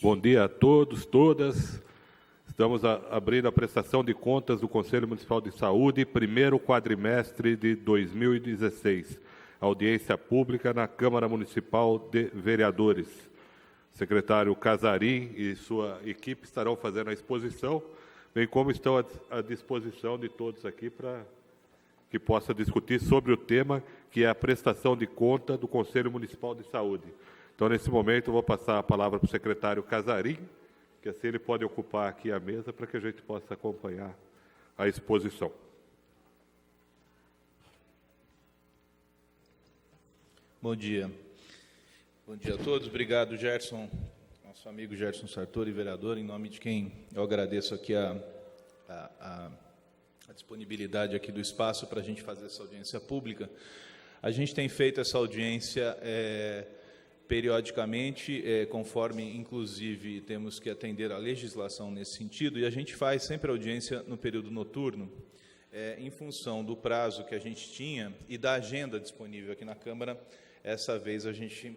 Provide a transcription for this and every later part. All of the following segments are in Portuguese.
Bom dia a todos, todas. Estamos abrindo a prestação de contas do Conselho Municipal de Saúde, primeiro quadrimestre de 2016. Audiência pública na Câmara Municipal de Vereadores. O secretário Casarim e sua equipe estarão fazendo a exposição, bem como estão à disposição de todos aqui para que possa discutir sobre o tema que é a prestação de conta do Conselho Municipal de Saúde. Então, nesse momento, eu vou passar a palavra para o secretário Casarim, que assim ele pode ocupar aqui a mesa para que a gente possa acompanhar a exposição. Bom dia. Bom dia a todos. Obrigado, Gerson, nosso amigo Gerson Sartori, vereador, em nome de quem eu agradeço aqui a disponibilidade aqui do espaço para a gente fazer essa audiência pública. A gente tem feito essa audiência periodicamente, conforme, inclusive, temos que atender a legislação nesse sentido, e a gente faz sempre audiência no período noturno, em função do prazo que a gente tinha e da agenda disponível aqui na Câmara. Essa vez a gente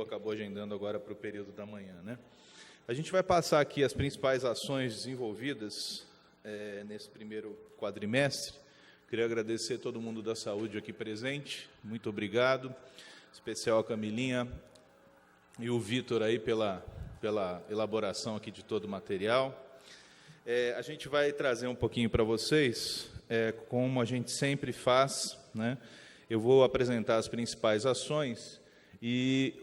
acabou agendando agora para o período da manhã, né? A gente vai passar aqui as principais ações desenvolvidas nesse primeiro quadrimestre. Queria agradecer a todo mundo da saúde aqui presente, muito obrigado. Especial a Camilinha e o Vitor aí pela elaboração aqui de todo o material. A gente vai trazer um pouquinho para vocês, como a gente sempre faz, né? Eu vou apresentar as principais ações e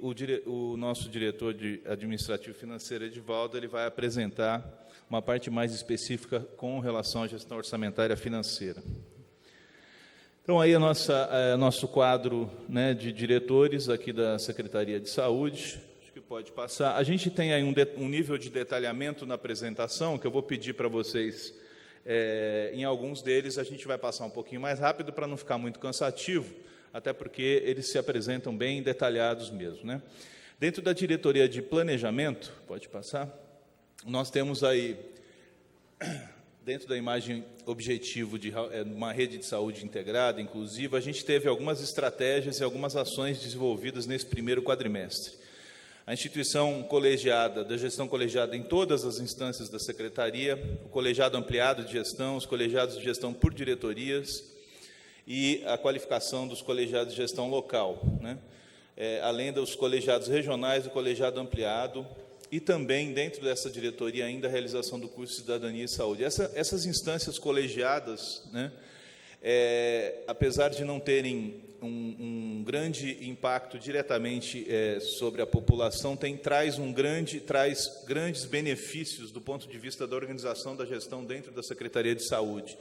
o nosso diretor de administrativo financeiro, Edivaldo, ele vai apresentar uma parte mais específica com relação à gestão orçamentária financeira. Então, aí nosso quadro, né, de diretores aqui da Secretaria de Saúde, acho que pode passar. A gente tem aí um nível de detalhamento na apresentação, que eu vou pedir para vocês, em alguns deles a gente vai passar um pouquinho mais rápido para não ficar muito cansativo, até porque eles se apresentam bem detalhados mesmo, né? Dentro da diretoria de planejamento, pode passar, nós temos aí, dentro da imagem objetivo de uma rede de saúde integrada, inclusiva, a gente teve algumas estratégias e algumas ações desenvolvidas nesse primeiro quadrimestre. A instituição colegiada, da gestão colegiada em todas as instâncias da Secretaria, o colegiado ampliado de gestão, os colegiados de gestão por diretorias e a qualificação dos colegiados de gestão local, né? Além dos colegiados regionais, do colegiado ampliado, e também, dentro dessa diretoria, ainda a realização do curso de Cidadania e Saúde. Essas instâncias colegiadas, né, apesar de não terem um grande impacto diretamente sobre a população, traz grandes benefícios do ponto de vista da organização da gestão dentro da Secretaria de Saúde.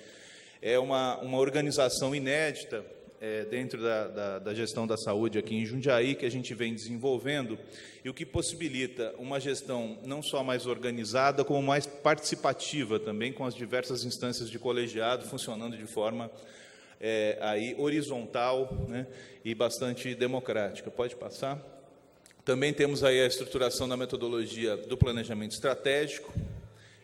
É uma organização inédita dentro da gestão da saúde aqui em Jundiaí, que a gente vem desenvolvendo, e o que possibilita uma gestão não só mais organizada, como mais participativa também, com as diversas instâncias de colegiado funcionando de forma aí horizontal, né, e bastante democrática. Pode passar. Também temos aí a estruturação da metodologia do planejamento estratégico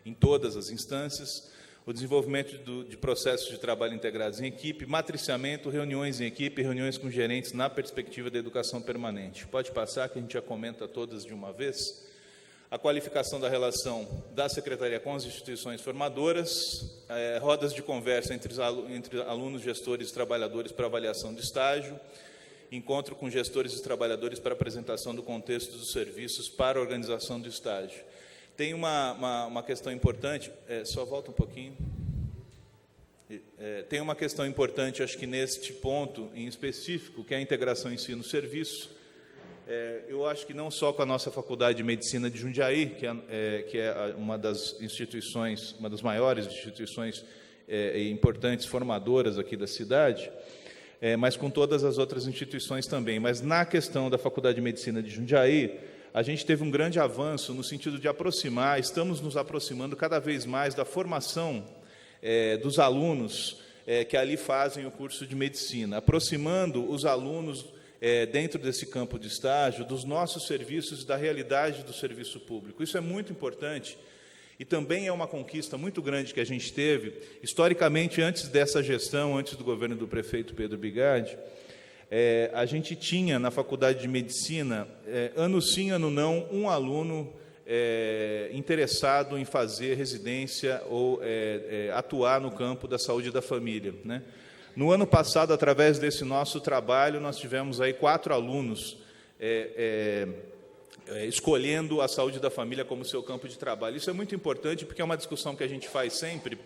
em todas as instâncias, o desenvolvimento de processos de trabalho integrados em equipe, matriciamento, reuniões em equipe, reuniões com gerentes na perspectiva da educação permanente. Pode passar, que a gente já comenta todas de uma vez. A qualificação da relação da Secretaria com as instituições formadoras, rodas de conversa entre alunos, gestores e trabalhadores para avaliação de estágio, encontro com gestores e trabalhadores para apresentação do contexto dos serviços para a organização do estágio. Tem uma questão importante, só volta um pouquinho. Tem uma questão importante, acho que neste ponto em específico, que é a integração ensino-serviço. Eu acho que não só com a nossa Faculdade de Medicina de Jundiaí, que é uma das instituições, uma das maiores instituições importantes formadoras aqui da cidade, mas com todas as outras instituições também. Mas na questão da Faculdade de Medicina de Jundiaí, a gente teve um grande avanço no sentido de aproximar, estamos nos aproximando cada vez mais da formação dos alunos que ali fazem o curso de medicina, aproximando os alunos dentro desse campo de estágio dos nossos serviços e da realidade do serviço público. Isso é muito importante e também é uma conquista muito grande que a gente teve, historicamente, antes dessa gestão, antes do governo do prefeito Pedro Bigardi. A gente tinha na Faculdade de Medicina, ano sim, ano não, um aluno interessado em fazer residência ou atuar no campo da saúde da família, né? No ano passado, através desse nosso trabalho, nós tivemos aí 4 alunos escolhendo a saúde da família como seu campo de trabalho. Isso é muito importante porque é uma discussão que a gente faz sempre,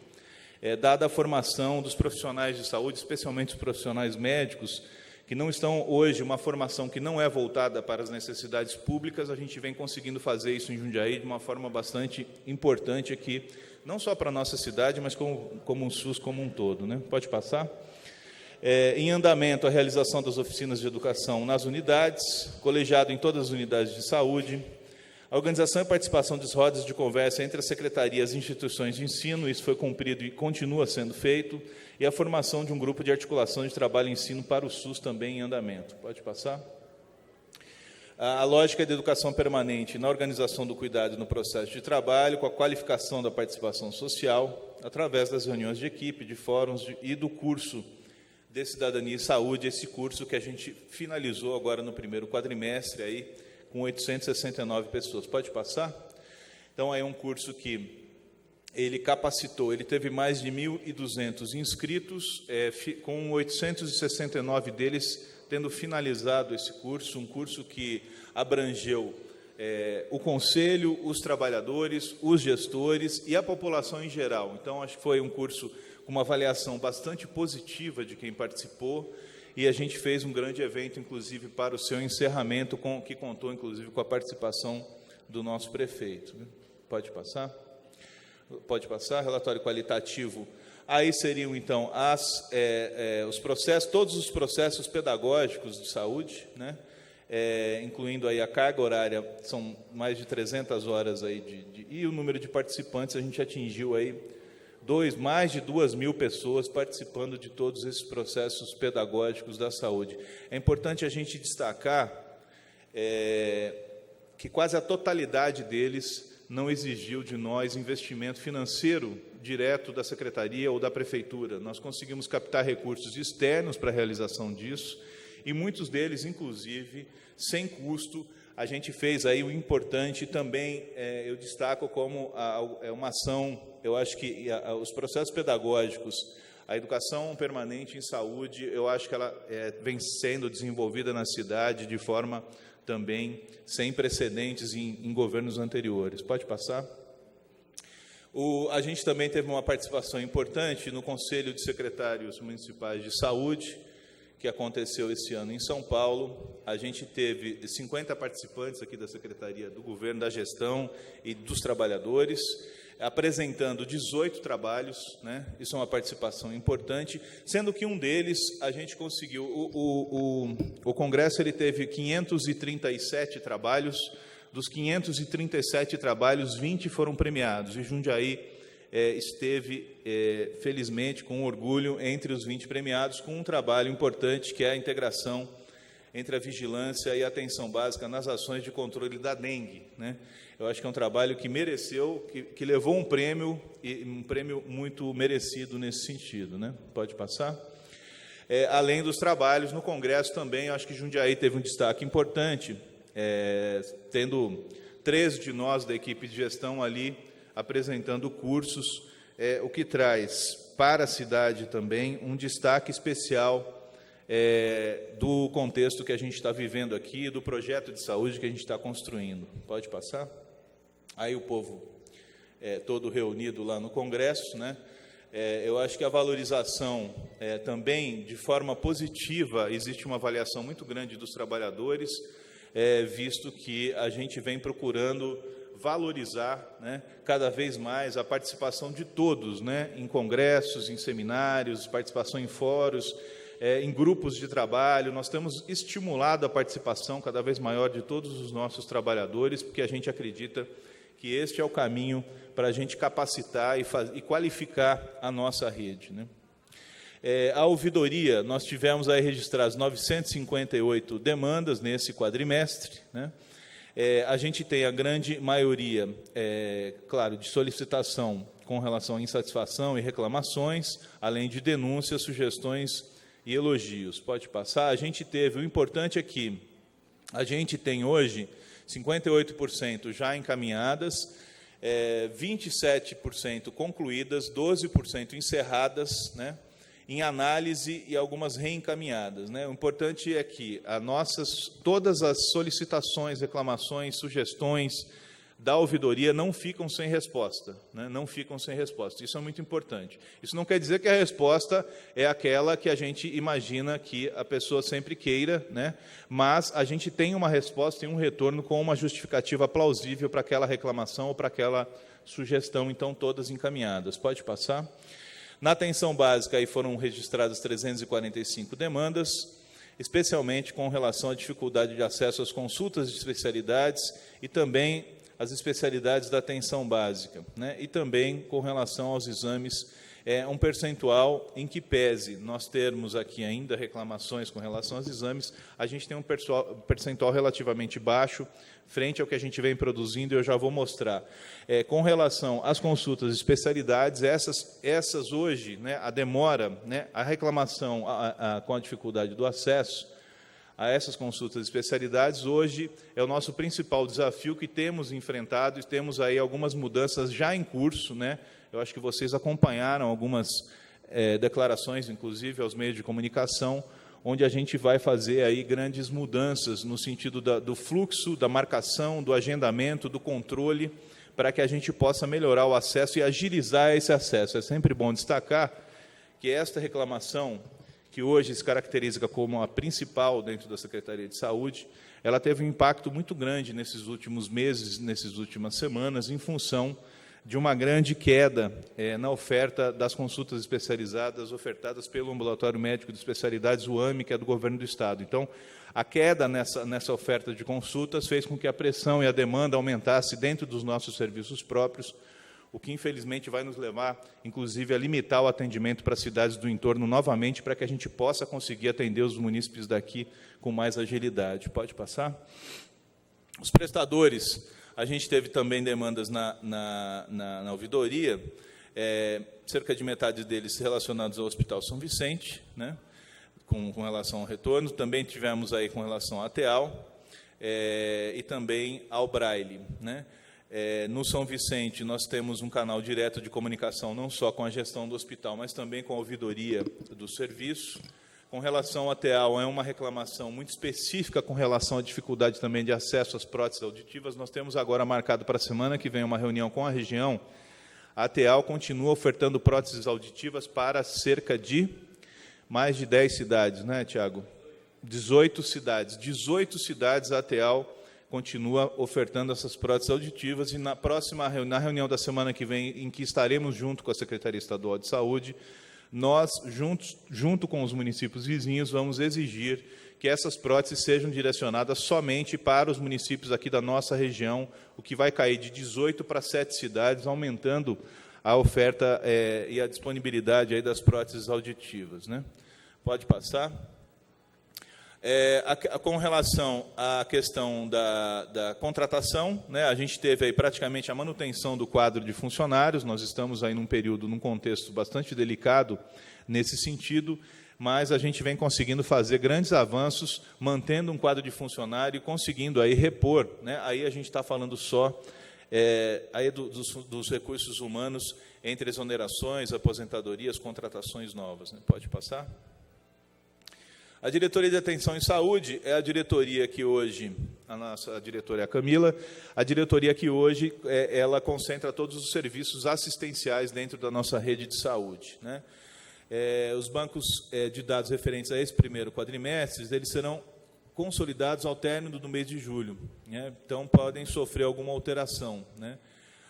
dada a formação dos profissionais de saúde, especialmente os profissionais médicos, que não estão hoje, uma formação que não é voltada para as necessidades públicas, a gente vem conseguindo fazer isso em Jundiaí de uma forma bastante importante aqui, não só para a nossa cidade, mas como um SUS como um todo, né? Pode passar? Em andamento a realização das oficinas de educação nas unidades, colegiado em todas as unidades de saúde, a organização e participação das rodas de conversa entre as secretarias e instituições de ensino, isso foi cumprido e continua sendo feito, e a formação de um grupo de articulação de trabalho e ensino para o SUS também em andamento. Pode passar? A lógica da educação permanente na organização do cuidado e no processo de trabalho, com a qualificação da participação social, através das reuniões de equipe, de fóruns e do curso de Cidadania e Saúde, esse curso que a gente finalizou agora no primeiro quadrimestre, aí, com 869 pessoas. Pode passar? Então, é um curso que ele capacitou, ele teve mais de 1.200 inscritos, com 869 deles tendo finalizado esse curso, um curso que abrangeu o conselho, os trabalhadores, os gestores e a população em geral. Então, acho que foi um curso com uma avaliação bastante positiva de quem participou, e a gente fez um grande evento, inclusive, para o seu encerramento, que contou, inclusive, com a participação do nosso prefeito. Pode passar? Pode passar, relatório qualitativo. Aí seriam, então, os processos, todos os processos pedagógicos de saúde, né? Incluindo aí a carga horária, são mais de 300 horas aí e o número de participantes, a gente atingiu aí mais de 2.000 pessoas participando de todos esses processos pedagógicos da saúde. É importante a gente destacar que quase a totalidade deles não exigiu de nós investimento financeiro direto da Secretaria ou da Prefeitura. Nós conseguimos captar recursos externos para a realização disso, e muitos deles, inclusive, sem custo. A gente fez aí o importante também, eu destaco como uma ação, eu acho que os processos pedagógicos, a educação permanente em saúde, eu acho que ela vem sendo desenvolvida na cidade de forma também sem precedentes em governos anteriores. Pode passar? A gente também teve uma participação importante no Conselho de Secretários Municipais de Saúde, que aconteceu esse ano em São Paulo. A gente teve 50 participantes aqui da Secretaria do Governo, da Gestão e dos Trabalhadores, apresentando 18 trabalhos, né? Isso é uma participação importante, sendo que um deles a gente conseguiu. O Congresso ele teve 537 trabalhos, dos 537 trabalhos, 20 foram premiados, e Jundiaí esteve, felizmente, com orgulho, entre os 20 premiados, com um trabalho importante, que é a integração entre a vigilância e a atenção básica nas ações de controle da dengue, né? Eu acho que é um trabalho que mereceu, que levou um prêmio, e um prêmio muito merecido nesse sentido, né? Pode passar? Além dos trabalhos no Congresso também, eu acho que Jundiaí teve um destaque importante, tendo 13 de nós da equipe de gestão ali apresentando cursos, o que traz para a cidade também um destaque especial do contexto que a gente está vivendo aqui, do projeto de saúde que a gente está construindo. Pode passar? Aí o povo todo reunido lá no Congresso, né? Eu acho que a valorização também, de forma positiva, existe uma avaliação muito grande dos trabalhadores, visto que a gente vem procurando valorizar, né, cada vez mais a participação de todos, né, em congressos, em seminários, participação em fóruns, em grupos de trabalho. Nós temos estimulado a participação cada vez maior de todos os nossos trabalhadores, porque a gente acredita que este é o caminho para a gente capacitar e qualificar a nossa rede, né? A ouvidoria, nós tivemos aí registradas 958 demandas nesse quadrimestre, né? A gente tem a grande maioria, claro, de solicitação com relação à insatisfação e reclamações, além de denúncias, sugestões e elogios. Pode passar? A gente teve, o importante é que a gente tem hoje 58% já encaminhadas, 27% concluídas, 12% encerradas, né, em análise e algumas reencaminhadas, né? O importante é que todas as solicitações, reclamações, sugestões da ouvidoria não ficam sem resposta, né? Não ficam sem resposta. Isso é muito importante. Isso não quer dizer que a resposta é aquela que a gente imagina que a pessoa sempre queira, né? Mas a gente tem uma resposta e um retorno com uma justificativa plausível para aquela reclamação ou para aquela sugestão, então todas encaminhadas. Pode passar. Na atenção básica, aí foram registradas 345 demandas, especialmente com relação à dificuldade de acesso às consultas de especialidades e também às especialidades da atenção básica, né? E também com relação aos exames, um percentual em que pese nós termos aqui ainda reclamações com relação aos exames, a gente tem um percentual relativamente baixo, frente ao que a gente vem produzindo, e eu já vou mostrar. Com relação às consultas de especialidades, essas hoje, né, a demora, né, a reclamação com a dificuldade do acesso a essas consultas de especialidades, hoje é o nosso principal desafio que temos enfrentado, e temos aí algumas mudanças já em curso, né? Eu acho que vocês acompanharam algumas declarações, inclusive, aos meios de comunicação, onde a gente vai fazer aí grandes mudanças no sentido do fluxo, da marcação, do agendamento, do controle, para que a gente possa melhorar o acesso e agilizar esse acesso. É sempre bom destacar que esta reclamação, que hoje se caracteriza como a principal dentro da Secretaria de Saúde, ela teve um impacto muito grande nesses últimos meses, nessas últimas semanas, em função de uma grande queda na oferta das consultas especializadas ofertadas pelo Ambulatório Médico de Especialidades, o AME, que é do Governo do Estado. Então, a queda nessa oferta de consultas fez com que a pressão e a demanda aumentasse dentro dos nossos serviços próprios, o que, infelizmente, vai nos levar, inclusive, a limitar o atendimento para as cidades do entorno novamente, para que a gente possa conseguir atender os munícipes daqui com mais agilidade. Pode passar? Os prestadores, a gente teve também demandas na ouvidoria, cerca de metade deles relacionados ao Hospital São Vicente, né, com relação ao retorno. Também tivemos aí com relação à ATEAL e também ao Braille, né. No São Vicente, nós temos um canal direto de comunicação, não só com a gestão do hospital, mas também com a ouvidoria do serviço. Com relação à TEAL, é uma reclamação muito específica com relação à dificuldade também de acesso às próteses auditivas. Nós temos agora marcado para a semana que vem uma reunião com a região. A TEAL continua ofertando próteses auditivas para cerca de mais de 10 cidades, né, Tiago? 18 cidades. 18 cidades a TEAL continua ofertando essas próteses auditivas, e na reunião da semana que vem, em que estaremos junto com a Secretaria Estadual de Saúde, nós, junto com os municípios vizinhos, vamos exigir que essas próteses sejam direcionadas somente para os municípios aqui da nossa região, o que vai cair de 18 para 7 cidades, aumentando a oferta e a disponibilidade aí das próteses auditivas, né? Pode passar. Com relação à questão da contratação, né, a gente teve aí praticamente a manutenção do quadro de funcionários. Nós estamos aí num contexto bastante delicado nesse sentido, mas a gente vem conseguindo fazer grandes avanços, mantendo um quadro de funcionário e conseguindo aí repor, né, aí a gente está falando só aí dos recursos humanos, entre exonerações, aposentadorias, contratações novas, né? Pode passar. A Diretoria de Atenção em Saúde é a diretoria que hoje, a nossa diretora é a Camila, a diretoria que hoje ela concentra todos os serviços assistenciais dentro da nossa rede de saúde, né? Os bancos de dados referentes a esse primeiro quadrimestre, eles serão consolidados ao término do mês de julho, né? Então podem sofrer alguma alteração, né?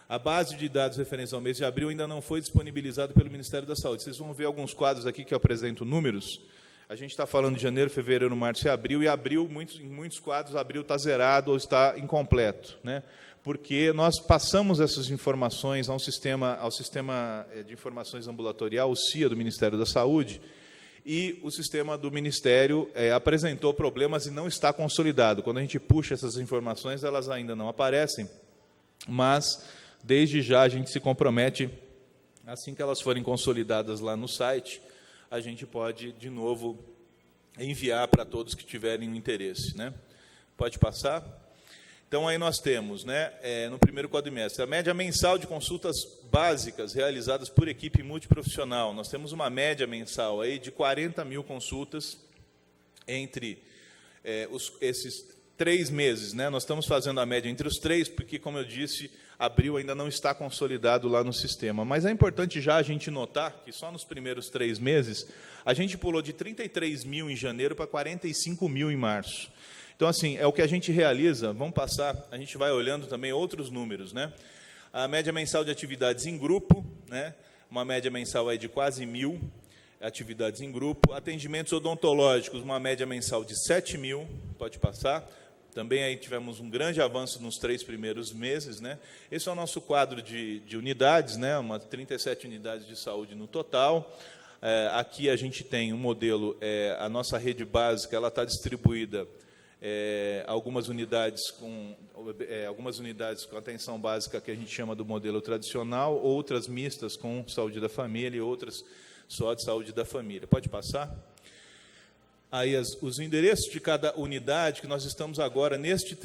A base de dados referentes ao mês de abril ainda não foi disponibilizada pelo Ministério da Saúde. Vocês vão ver alguns quadros aqui que eu apresento números. A gente está falando de janeiro, fevereiro, março e abril, em muitos quadros, abril está zerado ou está incompleto, né? Porque nós passamos essas informações ao sistema de informações ambulatorial, o CIA, do Ministério da Saúde, e o sistema do Ministério apresentou problemas e não está consolidado. Quando a gente puxa essas informações, elas ainda não aparecem, mas, desde já, a gente se compromete, assim que elas forem consolidadas lá no site, a gente pode, de novo, enviar para todos que tiverem interesse, né? Pode passar. Então, aí nós temos, né, no primeiro quadrimestre, a média mensal de consultas básicas realizadas por equipe multiprofissional. Nós temos uma média mensal aí de 40 mil consultas entre esses 3 meses. Né? Nós estamos fazendo a média entre os 3, porque, como eu disse, abril ainda não está consolidado lá no sistema. Mas é importante já a gente notar que só nos primeiros 3 meses a gente pulou de 33 mil em janeiro para 45 mil em março. Então, assim, é o que a gente realiza. Vamos passar, a gente vai olhando também outros números. Né? A média mensal de atividades em grupo, né? Uma média mensal aí de quase 1.000 atividades em grupo. Atendimentos odontológicos, uma média mensal de 7 mil, pode passar. Também aí tivemos um grande avanço nos 3 primeiros meses. Né? Esse é o nosso quadro de unidades, né? 37 unidades de saúde no total. Aqui a gente tem um modelo, a nossa rede básica, ela está distribuída, algumas unidades com atenção básica que a gente chama do modelo tradicional, outras mistas com saúde da família e outras só de saúde da família. Pode passar? Aí os endereços de cada unidade, que nós estamos agora, neste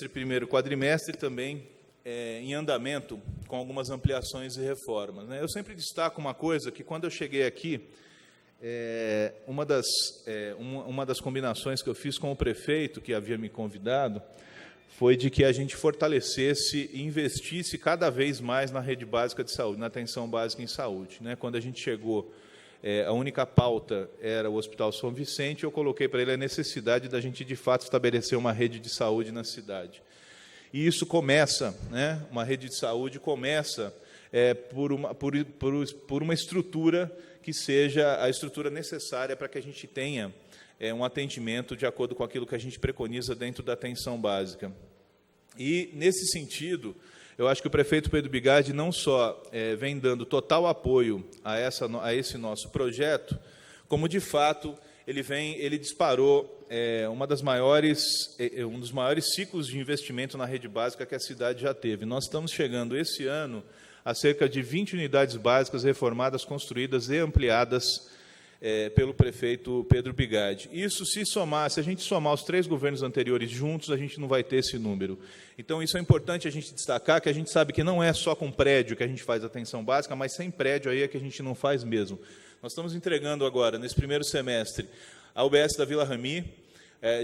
primeiro quadrimestre, também em andamento, com algumas ampliações e reformas. Né? Eu sempre destaco uma coisa, que quando eu cheguei aqui, uma das combinações que eu fiz com o prefeito, que havia me convidado, foi de que a gente fortalecesse e investisse cada vez mais na rede básica de saúde, na atenção básica em saúde. Né? Quando a gente chegou, a única pauta era o Hospital São Vicente, eu coloquei para ele a necessidade da gente, de fato, estabelecer uma rede de saúde na cidade. E isso começa, né? Uma rede de saúde começa por uma estrutura que seja a estrutura necessária para que a gente tenha um atendimento de acordo com aquilo que a gente preconiza dentro da atenção básica. E, nesse sentido, eu acho que o prefeito Pedro Bigardi não só vem dando total apoio a esse nosso projeto, como, de fato, ele disparou um dos maiores ciclos de investimento na rede básica que a cidade já teve. Nós estamos chegando, esse ano, a cerca de 20 unidades básicas reformadas, construídas e ampliadas pelo prefeito Pedro Bigardi. Isso, se a gente somar os 3 governos anteriores juntos, a gente não vai ter esse número. Então, isso é importante a gente destacar, que a gente sabe que não é só com prédio que a gente faz atenção básica, mas sem prédio aí é que a gente não faz mesmo. Nós estamos entregando agora, nesse primeiro semestre, a UBS da Vila Rami,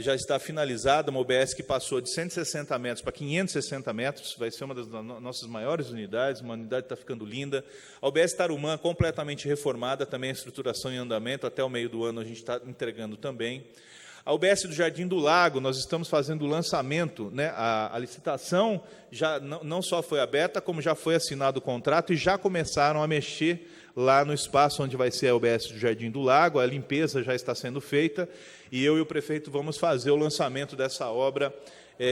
já está finalizada, uma UBS que passou de 160 metros para 560 metros, vai ser uma das nossas maiores unidades, uma unidade que está ficando linda. A UBS Tarumã, completamente reformada, também a estruturação em andamento, até o meio do ano a gente está entregando também. A UBS do Jardim do Lago, nós estamos fazendo o lançamento, né? A licitação já não só foi aberta, como já foi assinado o contrato e já começaram a mexer lá no espaço onde vai ser a UBS do Jardim do Lago, a limpeza já está sendo feita, e eu e o prefeito vamos fazer o lançamento dessa obra.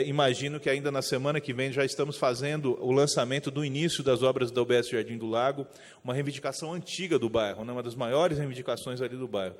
Imagino que ainda na semana que vem já estamos fazendo o lançamento do início das obras da UBS do Jardim do Lago, uma reivindicação antiga do bairro, né? Uma das maiores reivindicações ali do bairro.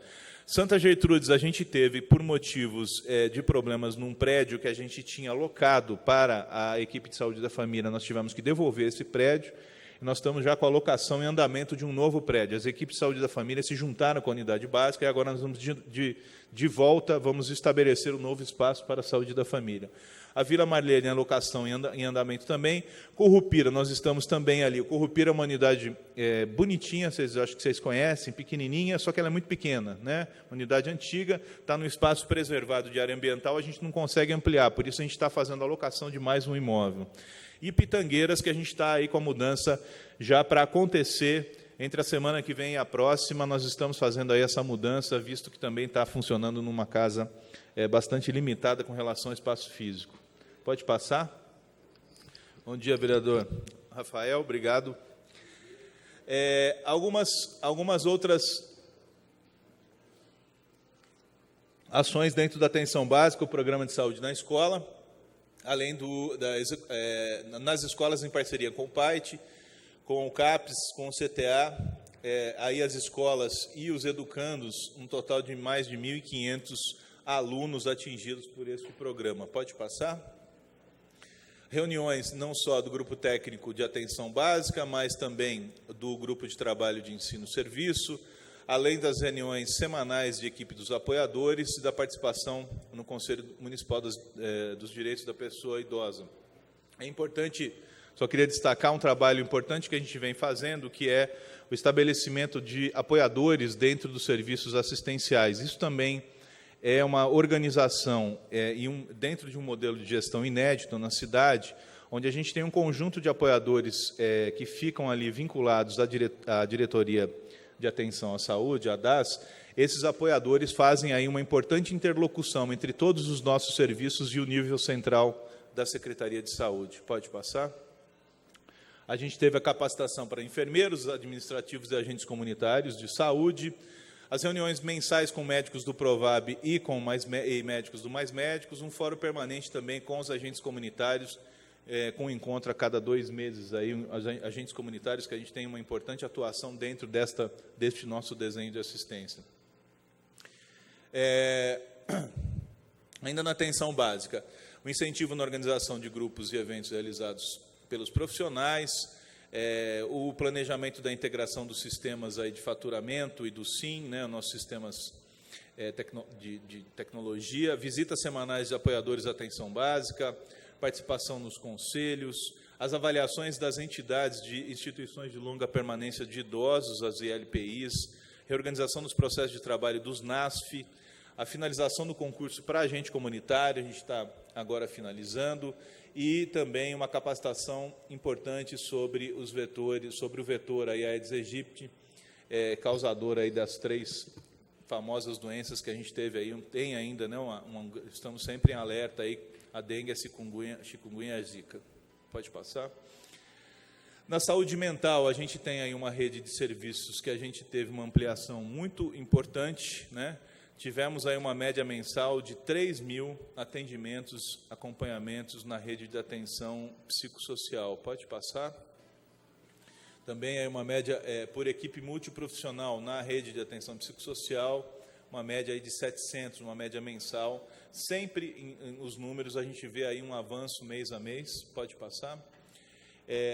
Santa Gertrudes, a gente teve, por motivos de problemas num prédio que a gente tinha alocado para a equipe de saúde da família, nós tivemos que devolver esse prédio, e nós estamos já com a locação em andamento de um novo prédio. As equipes de saúde da família se juntaram com a unidade básica, e agora nós vamos, de volta, vamos estabelecer um novo espaço para a saúde da família. A Vila Marlene, a locação em andamento também. Currupira, nós estamos também ali. O Currupira é uma unidade bonitinha, acho que vocês conhecem, pequenininha, só que ela é muito pequena, né? Uma unidade antiga, está no espaço preservado de área ambiental, a gente não consegue ampliar, por isso a gente está fazendo a locação de mais um imóvel. E Pitangueiras, que a gente está aí com a mudança já para acontecer entre a semana que vem e a próxima, nós estamos fazendo aí essa mudança, visto que também está funcionando numa casa bastante limitada com relação ao espaço físico. Pode passar? Bom dia, vereador Rafael, obrigado. Algumas outras ações dentro da atenção básica, o programa de saúde na escola, além nas escolas em parceria com o PAIT, com o CAPES, com o CTA, aí as escolas e os educandos, um total de mais de 1.500 alunos atingidos por este programa. Pode passar? Reuniões não só do Grupo Técnico de Atenção Básica, mas também do Grupo de Trabalho de Ensino-Serviço, além das reuniões semanais de equipe dos apoiadores e da participação no Conselho Municipal dos Direitos da Pessoa Idosa. É importante, só queria destacar um trabalho importante que a gente vem fazendo, que é o estabelecimento de apoiadores dentro dos serviços assistenciais. Isso também é uma organização dentro de um modelo de gestão inédito na cidade, onde a gente tem um conjunto de apoiadores que ficam ali vinculados à diretoria de atenção à saúde, a DAS. Esses apoiadores fazem aí uma importante interlocução entre todos os nossos serviços e o nível central da Secretaria de Saúde. Pode passar? A gente teve a capacitação para enfermeiros, administrativos e agentes comunitários de saúde, as reuniões mensais com médicos do Provab e médicos do Mais Médicos, um fórum permanente também com os agentes comunitários, com um encontro a cada 2 meses, aí, agentes comunitários, que a gente tem uma importante atuação dentro deste nosso desenho de assistência. Ainda na atenção básica, o incentivo na organização de grupos e eventos realizados pelos profissionais, o planejamento da integração dos sistemas aí de faturamento e do SIM, né, nossos sistemas de tecnologia, visitas semanais de apoiadores da atenção básica, participação nos conselhos, as avaliações das entidades de instituições de longa permanência de idosos, as ILPIs, reorganização dos processos de trabalho dos NASF, a finalização do concurso para agente comunitário, a gente está agora finalizando, e também uma capacitação importante sobre os vetores, sobre o vetor aí, Aedes aegypti, causador aí das 3 famosas doenças que a gente teve aí, tem ainda, né, estamos sempre em alerta aí, a dengue, a chikungunya e a zika. Pode passar? Na saúde mental, a gente tem aí uma rede de serviços que a gente teve uma ampliação muito importante, né? Tivemos aí uma média mensal de 3.000 atendimentos, acompanhamentos na rede de atenção psicossocial. Pode passar? Também é uma média por equipe multiprofissional na rede de atenção psicossocial, uma média aí de 700, uma média mensal. Sempre os números a gente vê aí um avanço mês a mês. Pode passar?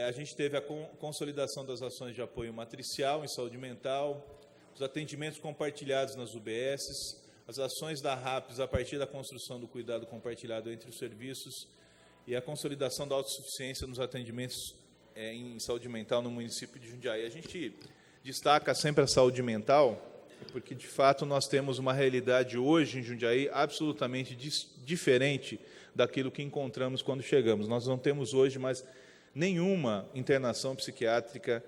A gente teve a consolidação das ações de apoio matricial em saúde mental, os atendimentos compartilhados nas UBSs, as ações da RAPS a partir da construção do cuidado compartilhado entre os serviços e a consolidação da autossuficiência nos atendimentos em saúde mental no município de Jundiaí. A gente destaca sempre a saúde mental, porque, de fato, nós temos uma realidade hoje em Jundiaí absolutamente diferente daquilo que encontramos quando chegamos. Nós não temos hoje mais nenhuma internação psiquiátrica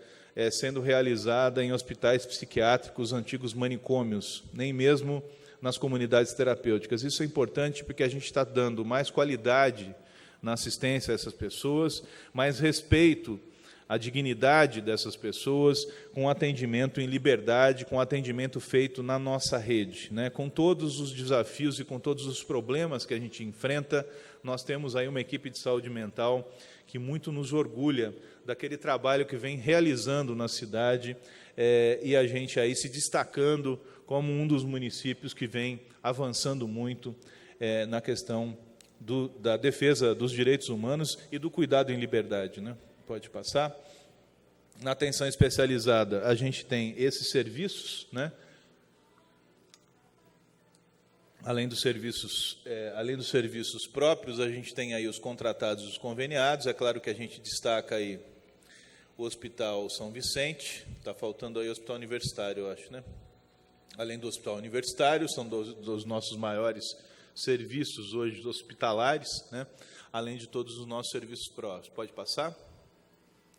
sendo realizada em hospitais psiquiátricos, antigos manicômios, nem mesmo nas comunidades terapêuticas. Isso é importante porque a gente está dando mais qualidade na assistência a essas pessoas, mais respeito à dignidade dessas pessoas, com atendimento em liberdade, com atendimento feito na nossa rede, né? Com todos os desafios e com todos os problemas que a gente enfrenta, nós temos aí uma equipe de saúde mental que muito nos orgulha daquele trabalho que vem realizando na cidade e a gente aí se destacando como um dos municípios que vem avançando muito na questão da defesa dos direitos humanos e do cuidado em liberdade, né? Pode passar. Na atenção especializada, a gente tem esses serviços, né? Além dos serviços próprios, a gente tem aí os contratados e os conveniados. É claro que a gente destaca aí o Hospital São Vicente, está faltando aí o Hospital Universitário, eu acho, né? Além do Hospital Universitário, são dos nossos maiores serviços hoje hospitalares, né? Além de todos os nossos serviços próprios. Pode passar?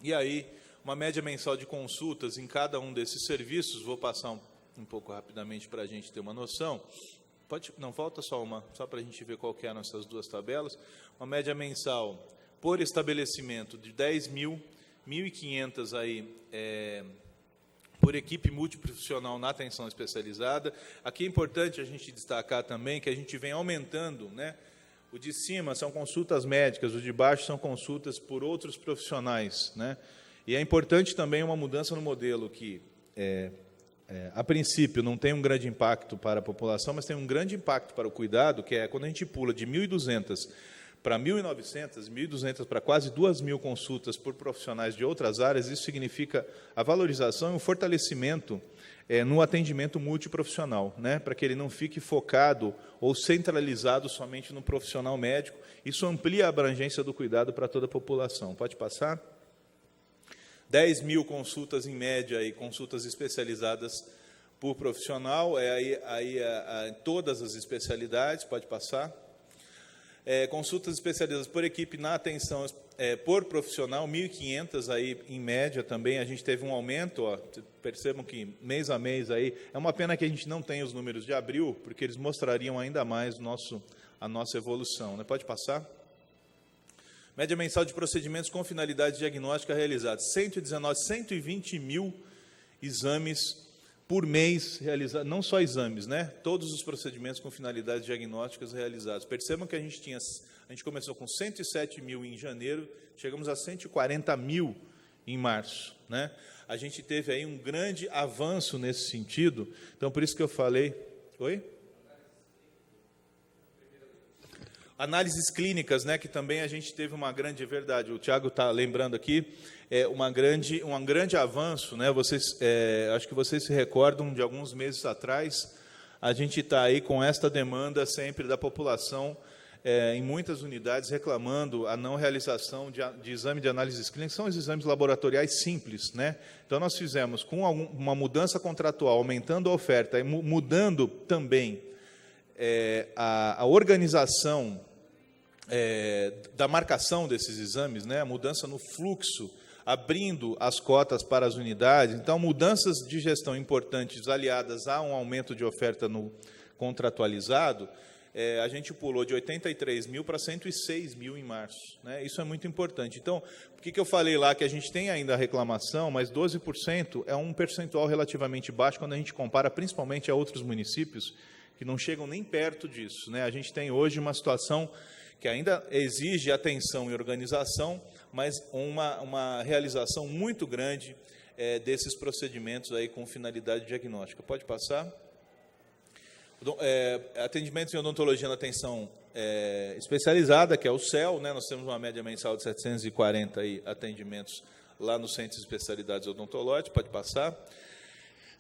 E aí, uma média mensal de consultas em cada um desses serviços, vou passar um pouco rapidamente para a gente ter uma noção. Não, falta só uma, só para a gente ver qual que é nessas 2 tabelas. Uma média mensal por estabelecimento de 10.000, 1.500 aí por equipe multiprofissional na atenção especializada. Aqui é importante a gente destacar também que a gente vem aumentando, né? O de cima são consultas médicas, o de baixo são consultas por outros profissionais, né? E é importante também uma mudança no modelo que, a princípio, não tem um grande impacto para a população, mas tem um grande impacto para o cuidado, que é quando a gente pula de 1.200 para 1.900, 1.200 para quase 2.000 consultas por profissionais de outras áreas, isso significa a valorização e o fortalecimento no atendimento multiprofissional, né, para que ele não fique focado ou centralizado somente no profissional médico. Isso amplia a abrangência do cuidado para toda a população. Pode passar? 10.000 consultas em média, e consultas especializadas por profissional, todas as especialidades, pode passar. Consultas especializadas por equipe na atenção por profissional, 1.500 aí em média também. A gente teve um aumento, ó, percebam que mês a mês aí, é uma pena que a gente não tenha os números de abril, porque eles mostrariam ainda mais a nossa evolução, né? Pode passar? Média mensal de procedimentos com finalidade diagnóstica realizados, 120 mil exames por mês realizados, não só exames, né? Todos os procedimentos com finalidades diagnósticas realizados. Percebam que a gente começou com 107 mil em janeiro, chegamos a 140 mil em março, né? A gente teve aí um grande avanço nesse sentido, então por isso que eu falei... Oi? Análises clínicas, né, que também a gente teve uma grande, verdade, o Tiago está lembrando aqui, um grande avanço, né, acho que vocês se recordam de alguns meses atrás, a gente está aí com esta demanda sempre da população, em muitas unidades, reclamando a não realização de exame de análises clínicas, são os exames laboratoriais simples, né? Então, nós fizemos, com uma mudança contratual, aumentando a oferta, e mudando também a organização da marcação desses exames, né, a mudança no fluxo, abrindo as cotas para as unidades. Então, mudanças de gestão importantes aliadas a um aumento de oferta no contratualizado, a gente pulou de 83 mil para 106 mil em março, né? Isso é muito importante. Então, por que eu falei lá que a gente tem ainda a reclamação, mas 12% é um percentual relativamente baixo quando a gente compara principalmente a outros municípios que não chegam nem perto disso, né? A gente tem hoje uma situação que ainda exige atenção e organização, mas uma realização muito grande desses procedimentos aí com finalidade diagnóstica. Pode passar? Atendimentos em odontologia na atenção especializada, que é o CEL, né? Nós temos uma média mensal de 740 aí, atendimentos lá no Centro de Especialidades Odontológicas. Pode passar?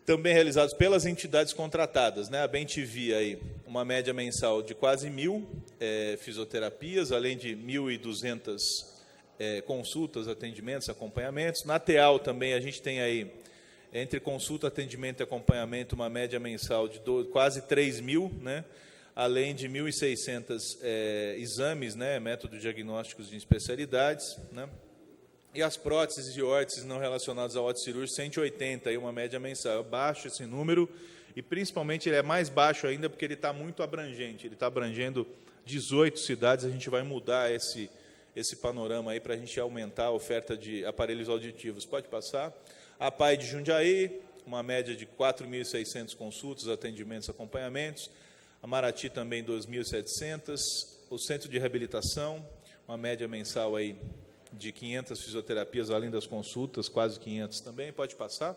Também realizados pelas entidades contratadas, né? A BemTV aí, uma média mensal de quase 1.000 fisioterapias, além de 1.200 consultas, atendimentos, acompanhamentos. Na TEAL também a gente tem aí, entre consulta, atendimento e acompanhamento, uma média mensal de quase 3.000, né? Além de 1.600 exames, né? Métodos diagnósticos de especialidades, né? E as próteses e órteses não relacionadas ao órtese cirúrgico, 180, aí uma média mensal. É baixo esse número, e principalmente ele é mais baixo ainda porque ele está muito abrangente, ele está abrangendo 18 cidades. A gente vai mudar esse panorama aí para a gente aumentar a oferta de aparelhos auditivos. Pode passar? A PAI de Jundiaí, uma média de 4.600 consultas, atendimentos, acompanhamentos. A Marati também 2.700. O Centro de Reabilitação, uma média mensal aí de 500 fisioterapias, além das consultas, quase 500 também. Pode passar?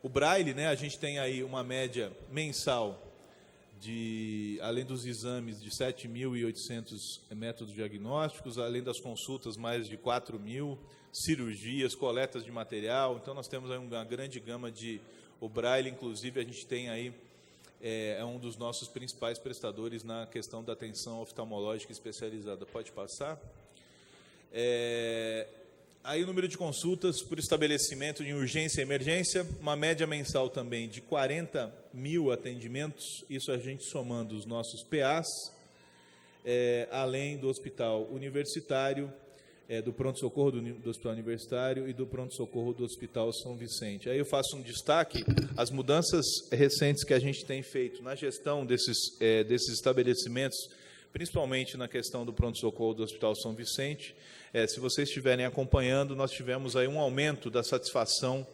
O Braille, né, a gente tem aí uma média mensal além dos exames, de 7.800 métodos diagnósticos, além das consultas, mais de 4.000, cirurgias, coletas de material. Então, nós temos aí uma grande gama o Braille, inclusive, a gente tem aí, é um dos nossos principais prestadores na questão da atenção oftalmológica especializada. Pode passar? Aí o número de consultas por estabelecimento de urgência e emergência, uma média mensal também de 40.000 atendimentos, isso a gente somando os nossos PAs, além do hospital universitário, do pronto-socorro do hospital universitário e do pronto-socorro do hospital São Vicente. Aí eu faço um destaque, as mudanças recentes que a gente tem feito na gestão desses estabelecimentos, principalmente na questão do pronto-socorro do Hospital São Vicente. Se vocês estiverem acompanhando, nós tivemos aí um aumento da satisfação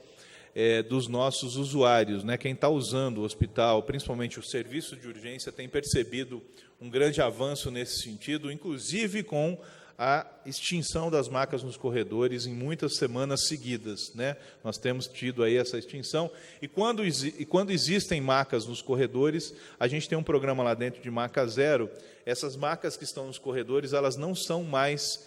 dos nossos usuários, né? Quem está usando o hospital, principalmente o serviço de urgência, tem percebido um grande avanço nesse sentido, inclusive com a extinção das macas nos corredores em muitas semanas seguidas, né? Nós temos tido aí essa extinção, e quando existem macas nos corredores, a gente tem um programa lá dentro de Maca Zero. Essas macas que estão nos corredores, elas não são mais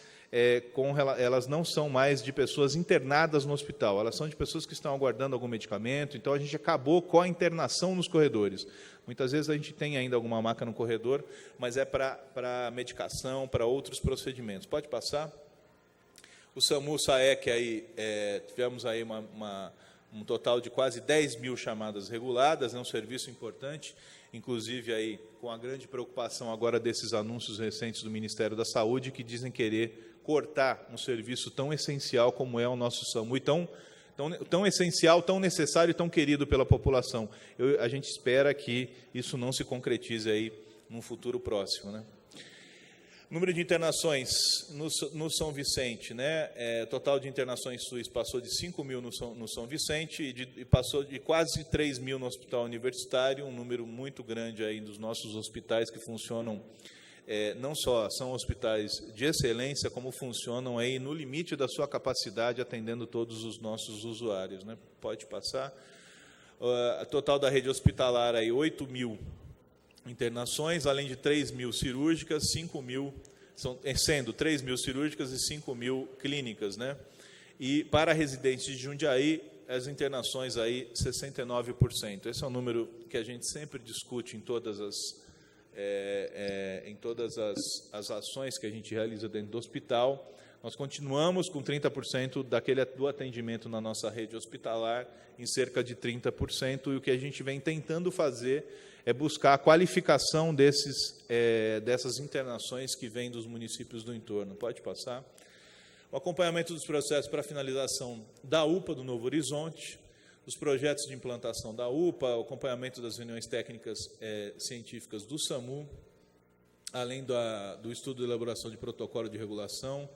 de pessoas internadas no hospital, elas são de pessoas que estão aguardando algum medicamento. Então, a gente acabou com a internação nos corredores. Muitas vezes a gente tem ainda alguma maca no corredor, mas é para medicação, para outros procedimentos. Pode passar? O SAMU-SAEC, aí, tivemos aí um total de quase 10 mil chamadas reguladas, é um serviço importante, inclusive aí, com a grande preocupação agora desses anúncios recentes do Ministério da Saúde, que dizem querer cortar um serviço tão essencial como é o nosso SAMU, e tão essencial, tão necessário e tão querido pela população. A gente espera que isso não se concretize aí num futuro próximo, né? Número de internações no São Vicente, né? Total de internações SUS passou de 5 mil no São Vicente e passou de quase 3 mil no Hospital Universitário, um número muito grande aí dos nossos hospitais que funcionam, não só são hospitais de excelência, como funcionam aí no limite da sua capacidade, atendendo todos os nossos usuários, né? Pode passar. A total da rede hospitalar, aí, 8 mil internações, além de 3 mil cirúrgicas, 5 mil, sendo 3 mil cirúrgicas e 5 mil clínicas, né? E para residentes de Jundiaí, as internações aí, 69%. Esse é um número que a gente sempre discute em todas as ações que a gente realiza dentro do hospital. Nós continuamos com 30% do atendimento na nossa rede hospitalar, em cerca de 30%, e o que a gente vem tentando fazer é buscar a qualificação dessas internações que vêm dos municípios do entorno. Pode passar. O acompanhamento dos processos para a finalização da UPA do Novo Horizonte, os projetos de implantação da UPA, o acompanhamento das reuniões técnicas científicas do SAMU, além do estudo e elaboração de protocolo de regulação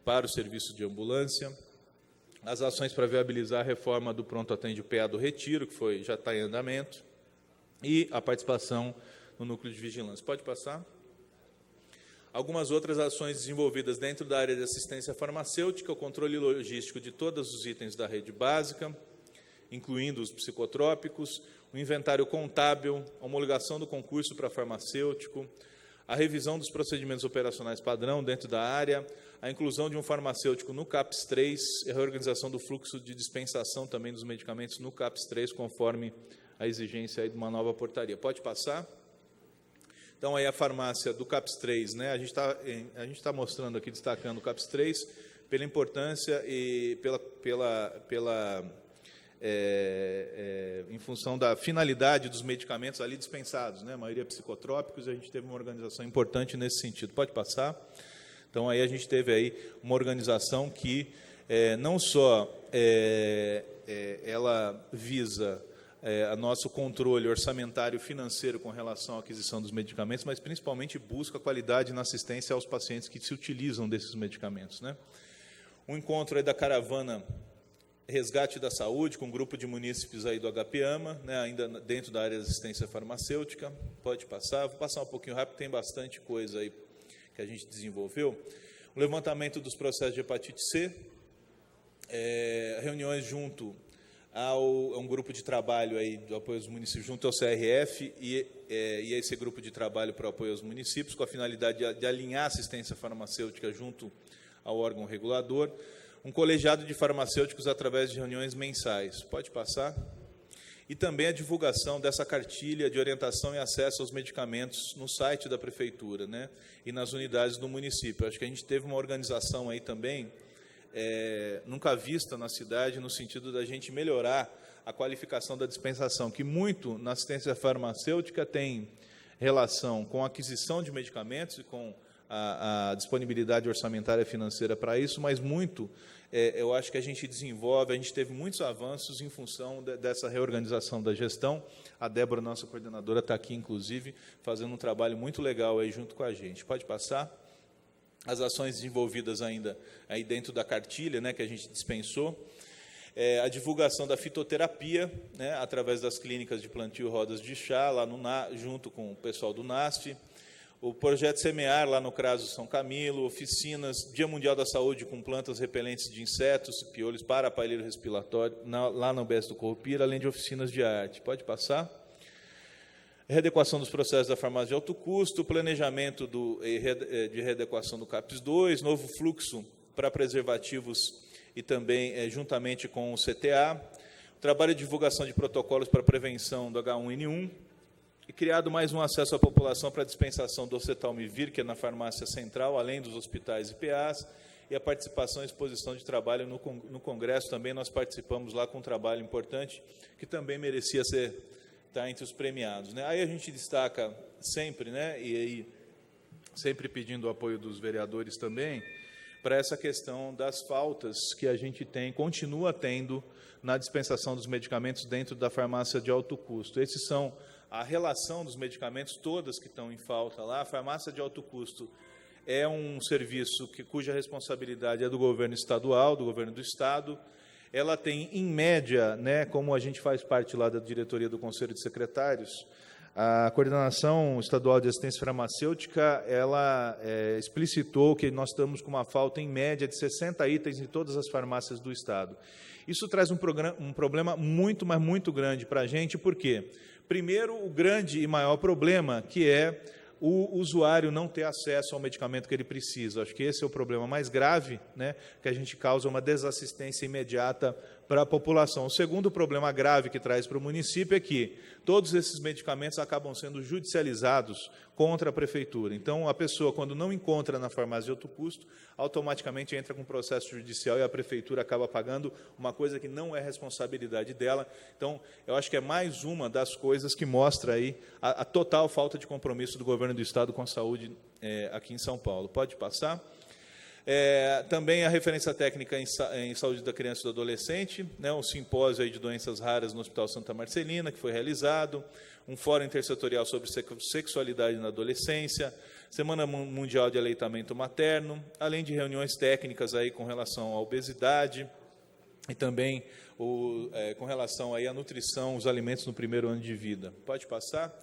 para o serviço de ambulância, as ações para viabilizar a reforma do Pronto Atende PA do Retiro, que já está em andamento, e a participação no núcleo de vigilância. Pode passar? Algumas outras ações desenvolvidas dentro da área de assistência farmacêutica, o controle logístico de todos os itens da rede básica, incluindo os psicotrópicos, o inventário contábil, a homologação do concurso para farmacêutico, a revisão dos procedimentos operacionais padrão dentro da área, a inclusão de um farmacêutico no CAPS 3, a reorganização do fluxo de dispensação também dos medicamentos no CAPS 3, conforme a exigência aí de uma nova portaria. Pode passar? Então, aí a farmácia do CAPS 3, né? A gente está mostrando aqui, destacando o CAPS 3, pela importância e em função da finalidade dos medicamentos ali dispensados, né? A maioria psicotrópicos, e a gente teve uma organização importante nesse sentido. Pode passar? Então, aí a gente teve aí uma organização que não só ela visa a nosso controle orçamentário financeiro com relação à aquisição dos medicamentos, mas principalmente busca qualidade na assistência aos pacientes que se utilizam desses medicamentos, né? Um encontro aí da caravana Resgate da Saúde, com um grupo de munícipes aí do HPAMA, né, ainda dentro da área de assistência farmacêutica. Pode passar, vou passar um pouquinho rápido, tem bastante coisa aí que a gente desenvolveu. O levantamento dos processos de hepatite C, reuniões junto a um grupo de trabalho aí do apoio aos municípios, junto ao CRF e a esse grupo de trabalho para o apoio aos municípios, com a finalidade de alinhar a assistência farmacêutica junto ao órgão regulador. Um colegiado de farmacêuticos através de reuniões mensais. Pode passar? E também a divulgação dessa cartilha de orientação e acesso aos medicamentos no site da Prefeitura, né, e nas unidades do município. Acho que a gente teve uma organização aí também, nunca vista na cidade, no sentido da gente melhorar a qualificação da dispensação, que muito na assistência farmacêutica tem relação com a aquisição de medicamentos e com a disponibilidade orçamentária financeira para isso, mas muito, eu acho que a gente desenvolve, a gente teve muitos avanços em função dessa reorganização da gestão. A Débora, nossa coordenadora, está aqui, inclusive, fazendo um trabalho muito legal aí junto com a gente. Pode passar? As ações desenvolvidas ainda aí dentro da cartilha, né, que a gente dispensou. A divulgação da fitoterapia, né, através das clínicas de plantio rodas de chá, lá junto com o pessoal do NASF. O projeto Semear, lá no CRASO São Camilo, oficinas, Dia Mundial da Saúde com plantas repelentes de insetos, piolhos para aparelho respiratório, lá na UBS do Corrupira, além de oficinas de arte. Pode passar. Readequação dos processos da farmácia de alto custo, planejamento de readequação do CAPES 2, novo fluxo para preservativos e também juntamente com o CTA, trabalho de divulgação de protocolos para prevenção do H1N1, e criado mais um acesso à população para a dispensação do oseltamivir, que é na farmácia central, além dos hospitais e PAs, e a participação e exposição de trabalho no Congresso. Também nós participamos lá com um trabalho importante, que também merecia estar entre os premiados, né? Aí a gente destaca sempre, né, e aí sempre pedindo o apoio dos vereadores também, para essa questão das faltas que a gente continua tendo na dispensação dos medicamentos dentro da farmácia de alto custo. Esses são a relação dos medicamentos todas que estão em falta lá. A farmácia de alto custo é um serviço cuja responsabilidade é do governo estadual, do governo do Estado. Ela tem, em média, né, como a gente faz parte lá da diretoria do Conselho de Secretários, a Coordenação Estadual de Assistência Farmacêutica, ela explicitou que nós estamos com uma falta, em média, de 60 itens em todas as farmácias do Estado. Isso traz um problema muito, mas muito grande para a gente, por quê? Primeiro, o grande e maior problema, que é o usuário não ter acesso ao medicamento que ele precisa. Acho que esse é o problema mais grave, né, que a gente causa uma desassistência imediata para a população. O segundo problema grave que traz para o município é que todos esses medicamentos acabam sendo judicializados contra a prefeitura. Então, a pessoa, quando não encontra na farmácia de alto custo, automaticamente entra com processo judicial e a prefeitura acaba pagando uma coisa que não é responsabilidade dela. Então, eu acho que é mais uma das coisas que mostra aí a total falta de compromisso do governo do Estado com a saúde aqui em São Paulo. Pode passar. Também a referência técnica em saúde da criança e do adolescente, né, um simpósio aí de doenças raras no Hospital Santa Marcelina, que foi realizado, um fórum intersetorial sobre sexualidade na adolescência, Semana Mundial de Aleitamento Materno, além de reuniões técnicas aí com relação à obesidade e também com relação aí à nutrição, os alimentos no primeiro ano de vida. Pode passar.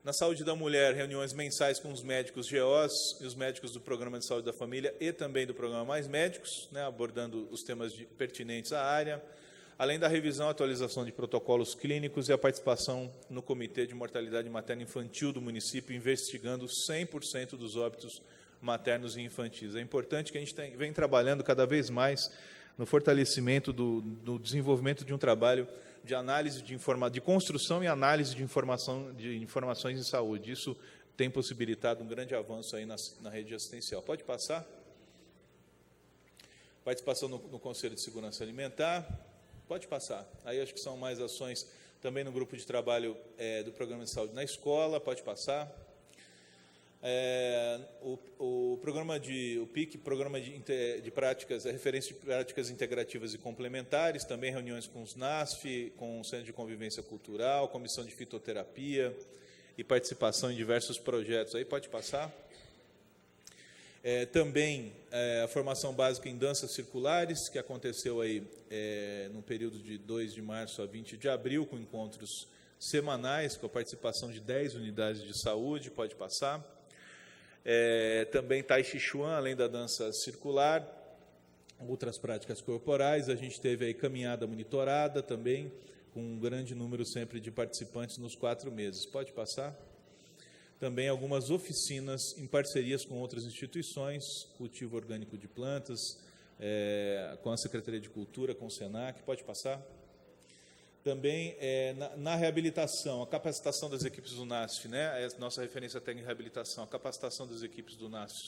Na saúde da mulher, reuniões mensais com os médicos GOs e os médicos do Programa de Saúde da Família e também do Programa Mais Médicos, né, abordando os temas pertinentes à área, além da revisão e atualização de protocolos clínicos e a participação no Comitê de Mortalidade Materna Infantil do município, investigando 100% dos óbitos maternos e infantis. É importante que a gente vem trabalhando cada vez mais no fortalecimento do desenvolvimento de um trabalho de análise de construção e análise de informações em saúde. Isso tem possibilitado um grande avanço aí na rede assistencial. Pode passar. Participação no Conselho de Segurança Alimentar. Pode passar. Aí acho que são mais ações também no grupo de trabalho do Programa de Saúde na escola. Pode passar. O PIC, Programa de Práticas, referência de práticas integrativas e complementares, também reuniões com os NASF, com o Centro de Convivência Cultural, Comissão de Fitoterapia e participação em diversos projetos. Aí pode passar. Também a formação básica em danças circulares, que aconteceu aí no período de 2 de março a 20 de abril, com encontros semanais, com a participação de 10 unidades de saúde. Pode passar. Também Tai Chi Chuan, além da dança circular, outras práticas corporais. A gente teve aí caminhada monitorada também, com um grande número sempre de participantes nos 4 meses. Pode passar. Também algumas oficinas em parcerias com outras instituições, cultivo orgânico de plantas, com a Secretaria de Cultura, com o SENAC. Pode passar. Também na reabilitação, a capacitação das equipes do NASF, né, a nossa referência técnica em reabilitação, a capacitação das equipes do NASF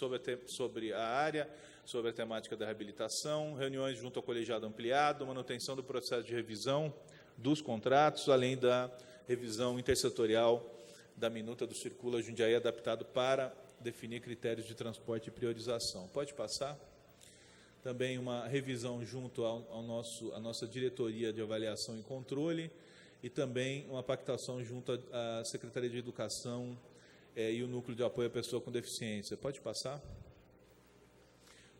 sobre a área, sobre a temática da reabilitação, reuniões junto ao colegiado ampliado, manutenção do processo de revisão dos contratos, além da revisão intersetorial da minuta do Circula Jundiaí, adaptado para definir critérios de transporte e priorização. Pode passar. Também uma revisão junto à nossa diretoria de avaliação e controle e também uma pactação junto à Secretaria de Educação e o Núcleo de Apoio à Pessoa com Deficiência. Pode passar?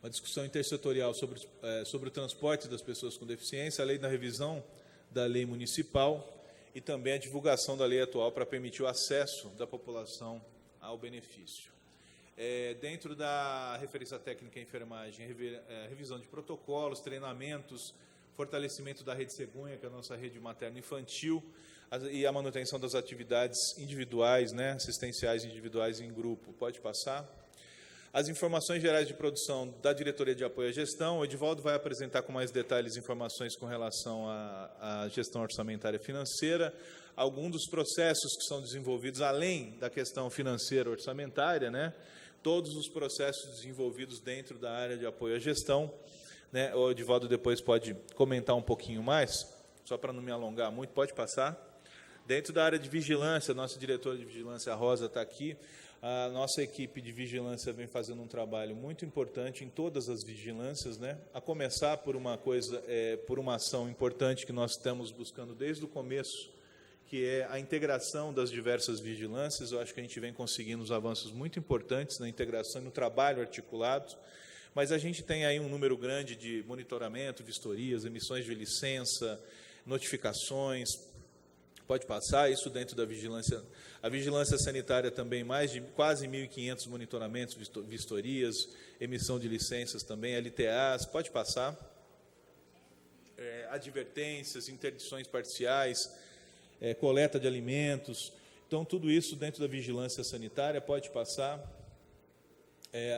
Uma discussão intersetorial sobre o transporte das pessoas com deficiência, além da revisão da lei municipal e também a divulgação da lei atual para permitir o acesso da população ao benefício. Dentro da referência técnica em enfermagem, revisão de protocolos, treinamentos, fortalecimento da rede cegonha, que é a nossa rede materno-infantil, e a manutenção das atividades individuais, né, assistenciais individuais em grupo. Pode passar. As informações gerais de produção da Diretoria de Apoio à Gestão. O Edivaldo vai apresentar com mais detalhes informações com relação à gestão orçamentária financeira, alguns dos processos que são desenvolvidos, além da questão financeira orçamentária, né, todos os processos desenvolvidos dentro da área de apoio à gestão. Né, o Edivaldo depois pode comentar um pouquinho mais, só para não me alongar muito, pode passar. Dentro da área de vigilância, nossa diretora de vigilância, a Rosa, está aqui. A nossa equipe de vigilância vem fazendo um trabalho muito importante em todas as vigilâncias, né? A começar por uma coisa, por uma ação importante que nós estamos buscando desde o começo, que é a integração das diversas vigilâncias. Eu acho que a gente vem conseguindo uns avanços muito importantes na integração e no trabalho articulado, mas a gente tem aí um número grande de monitoramento, vistorias, emissões de licença, notificações. Pode passar isso dentro da vigilância. A vigilância sanitária também, mais de quase 1.500 monitoramentos, vistorias, emissão de licenças também, LTAs, pode passar. Advertências, interdições parciais, coleta de alimentos. Então, tudo isso dentro da vigilância sanitária, pode passar.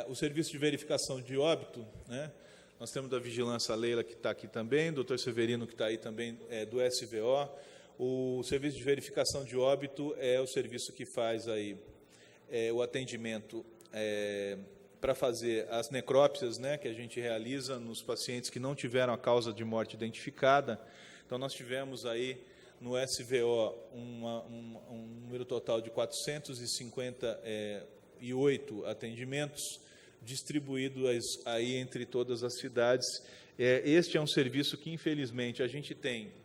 O serviço de verificação de óbito, né? Nós temos da vigilância, a Leila, que está aqui também, o doutor Severino, que está aí também, do SVO. O serviço de verificação de óbito é o serviço que faz aí o atendimento para fazer as necrópsias, né, que a gente realiza nos pacientes que não tiveram a causa de morte identificada. Então, nós tivemos aí no SVO um número total de 458 atendimentos distribuídos aí entre todas as cidades. Este é um serviço que, infelizmente, a gente tem.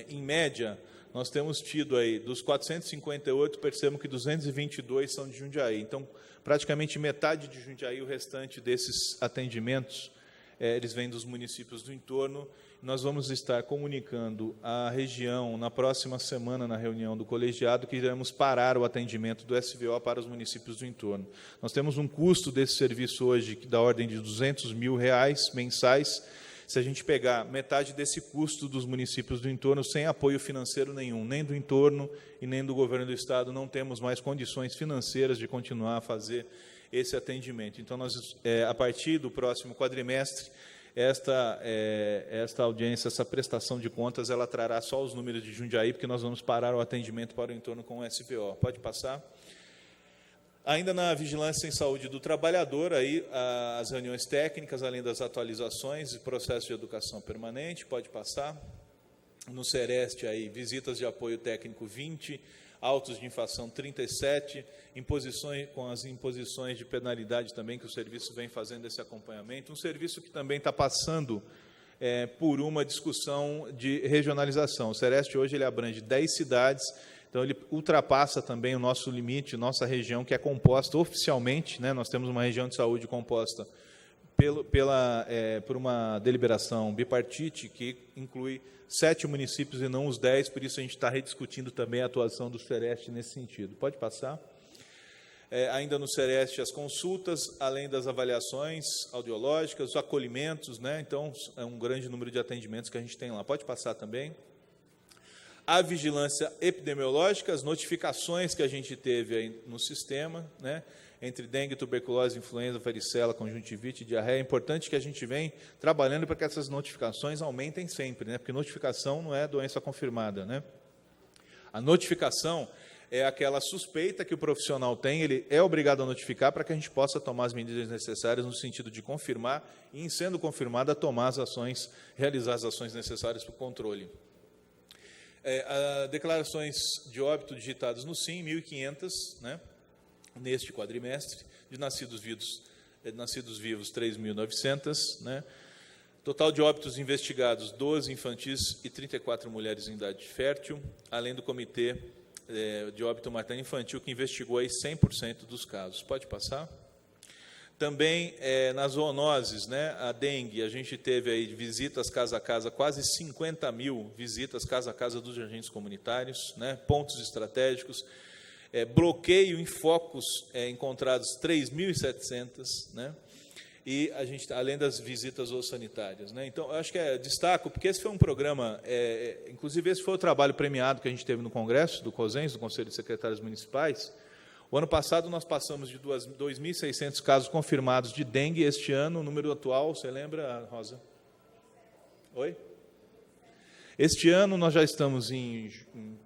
Em média, nós temos tido aí, dos 458, percebemos que 222 são de Jundiaí. Então, praticamente metade de Jundiaí, o restante desses atendimentos, eles vêm dos municípios do entorno. Nós vamos estar comunicando à região, na próxima semana, na reunião do colegiado, que iremos parar o atendimento do SVO para os municípios do entorno. Nós temos um custo desse serviço hoje da ordem de R$200 mil mensais. Se a gente pegar metade desse custo dos municípios do entorno, sem apoio financeiro nenhum, nem do entorno e nem do governo do Estado, não temos mais condições financeiras de continuar a fazer esse atendimento. Então, nós, a partir do próximo quadrimestre, esta audiência, essa prestação de contas, ela trará só os números de Jundiaí, porque nós vamos parar o atendimento para o entorno com o SVO. Pode passar. Ainda na vigilância em saúde do trabalhador, aí as reuniões técnicas, além das atualizações e processos de educação permanente, pode passar. No Sereste, aí, visitas de apoio técnico 20, autos de infração 37, com as imposições de penalidade também, que o serviço vem fazendo esse acompanhamento. Um serviço que também está passando por uma discussão de regionalização. O Sereste hoje ele abrange 10 cidades. Então, ele ultrapassa também o nosso limite, nossa região, que é composta oficialmente, né, nós temos uma região de saúde composta por uma deliberação bipartite, que inclui 7 municípios e não os 10, por isso a gente está rediscutindo também a atuação do Sereste nesse sentido. Pode passar. Ainda no Sereste, as consultas, além das avaliações audiológicas, os acolhimentos, né, então, é um grande número de atendimentos que a gente tem lá. Pode passar também. A vigilância epidemiológica, as notificações que a gente teve aí no sistema, né, entre dengue, tuberculose, influenza, varicela, conjuntivite e diarreia. É importante que a gente venha trabalhando para que essas notificações aumentem sempre, né, porque notificação não é doença confirmada, né? A notificação é aquela suspeita que o profissional tem, ele é obrigado a notificar para que a gente possa tomar as medidas necessárias no sentido de confirmar e, em sendo confirmada, tomar as ações, realizar as ações necessárias para o controle. Declarações de óbito digitadas no SIM, 1.500, né, neste quadrimestre, de nascidos vivos 3.900, né, total de óbitos investigados, 12 infantis e 34 mulheres em idade fértil, além do comitê de óbito materno infantil, que investigou aí 100% dos casos. Pode passar. Também nas zoonoses, né, a dengue, a gente teve aí visitas casa a casa, quase 50 mil visitas casa a casa dos agentes comunitários, né, pontos estratégicos. bloqueio em focos encontrados 3.700, né? E a gente, além das visitas sanitárias, né? Então, eu acho que destaco, porque esse foi um programa, inclusive esse foi o trabalho premiado que a gente teve no Congresso, do COSENS, do Conselho de Secretários Municipais. O ano passado nós passamos de 2.600 casos confirmados de dengue, este ano o número atual, você lembra, Rosa? Oi? Este ano nós já estamos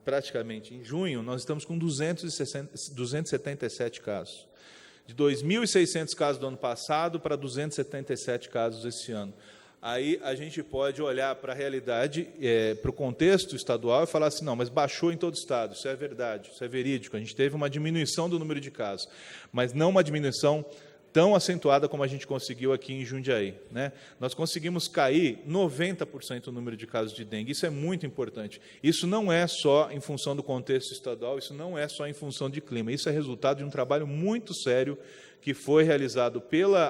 praticamente em junho, nós estamos com 277 casos. De 2.600 casos do ano passado para 277 casos esse ano. Aí a gente pode olhar para a realidade, para o contexto estadual e falar assim, não, mas baixou em todo o estado, isso é verdade, isso é verídico, a gente teve uma diminuição do número de casos, mas não uma diminuição tão acentuada como a gente conseguiu aqui em Jundiaí, né? Nós conseguimos cair 90% o número de casos de dengue, isso é muito importante. Isso não é só em função do contexto estadual, isso não é só em função de clima, isso é resultado de um trabalho muito sério que foi realizado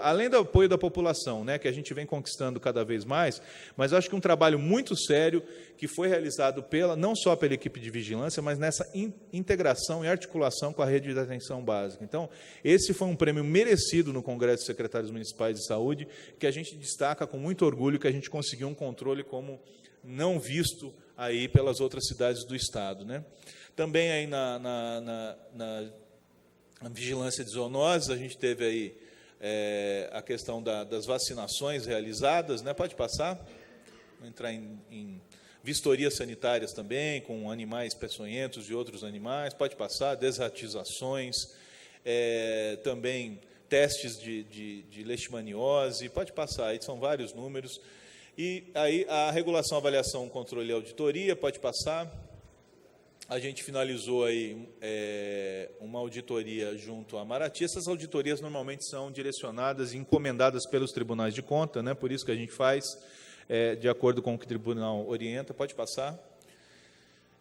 além do apoio da população, né, que a gente vem conquistando cada vez mais, mas acho que um trabalho muito sério que foi realizado não só pela equipe de vigilância, mas nessa integração e articulação com a rede de atenção básica. Então, esse foi um prêmio merecido no Congresso de Secretários Municipais de Saúde, que a gente destaca com muito orgulho que a gente conseguiu um controle como não visto aí pelas outras cidades do estado, né? Também aí na vigilância de zoonoses, a gente teve aí a questão das vacinações realizadas, né? Pode passar, vou entrar em vistorias sanitárias também, com animais peçonhentos e outros animais, pode passar, desratizações, também testes de leishmaniose, pode passar, aí são vários números. E aí a regulação, avaliação, controle e auditoria, pode passar. A gente finalizou aí uma auditoria junto à Maraty. Essas auditorias normalmente são direcionadas e encomendadas pelos tribunais de conta, né? Por isso que a gente faz de acordo com o que o tribunal orienta. Pode passar.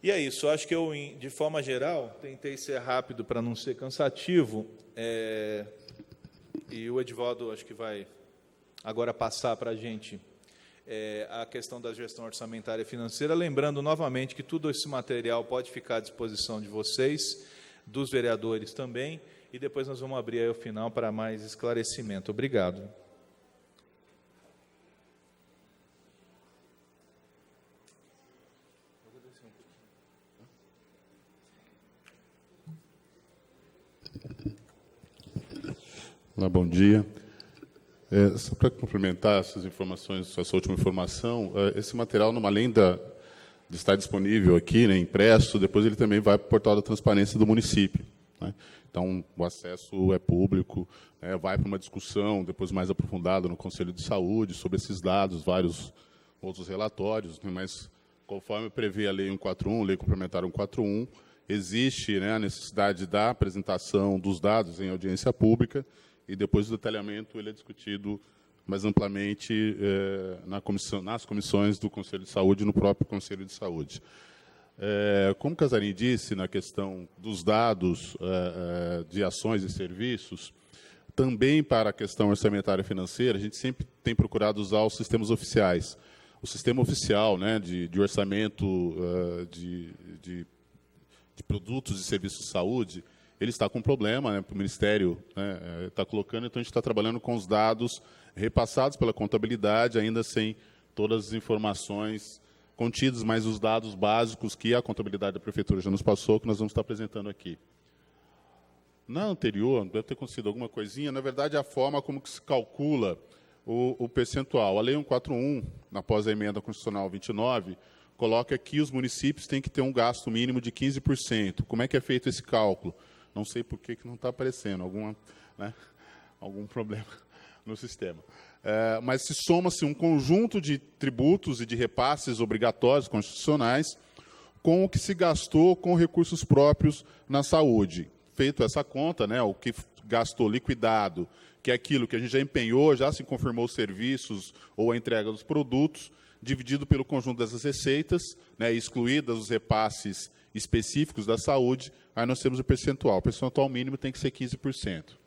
E é isso. Acho que eu, de forma geral, tentei ser rápido para não ser cansativo. E o Edivaldo, acho que vai agora passar para a gente a questão da gestão orçamentária e financeira, lembrando novamente que todo esse material pode ficar à disposição de vocês, dos vereadores também, e depois nós vamos abrir aí o final para mais esclarecimento. Obrigado. Olá, bom dia. Só para complementar essas informações, essa última informação, esse material, além de estar disponível aqui, né, impresso, depois ele também vai para o portal da transparência do município, né? Então, o acesso é público, vai para uma discussão depois mais aprofundada no Conselho de Saúde sobre esses dados, vários outros relatórios, né, mas conforme prevê a Lei 141, Lei Complementar 141, existe, né, a necessidade da apresentação dos dados em audiência pública, e depois do detalhamento ele é discutido mais amplamente nas comissões do Conselho de Saúde e no próprio Conselho de Saúde. Como o Casarim disse, na questão dos dados de ações e serviços, também para a questão orçamentária e financeira, a gente sempre tem procurado usar os sistemas oficiais. O sistema oficial, né, de orçamento de produtos e serviços de saúde, ele está com problema, né, o Ministério está colocando, então a gente está trabalhando com os dados repassados pela contabilidade, ainda sem todas as informações contidas, mas os dados básicos que a contabilidade da Prefeitura já nos passou, que nós vamos estar apresentando aqui. Na anterior, deve ter acontecido alguma coisinha, na verdade, a forma como que se calcula o percentual. A Lei 141, após a emenda constitucional 29, coloca que os municípios têm que ter um gasto mínimo de 15%. Como é que é feito esse cálculo? Não sei por que não está aparecendo, algum problema no sistema. Mas se soma-se um conjunto de tributos e de repasses obrigatórios constitucionais com o que se gastou com recursos próprios na saúde. Feito essa conta, né, o que gastou liquidado, que é aquilo que a gente já empenhou, já se confirmou os serviços ou a entrega dos produtos, dividido pelo conjunto dessas receitas, né, excluídas os repasses específicos da saúde, aí nós temos o percentual. O percentual mínimo tem que ser 15%.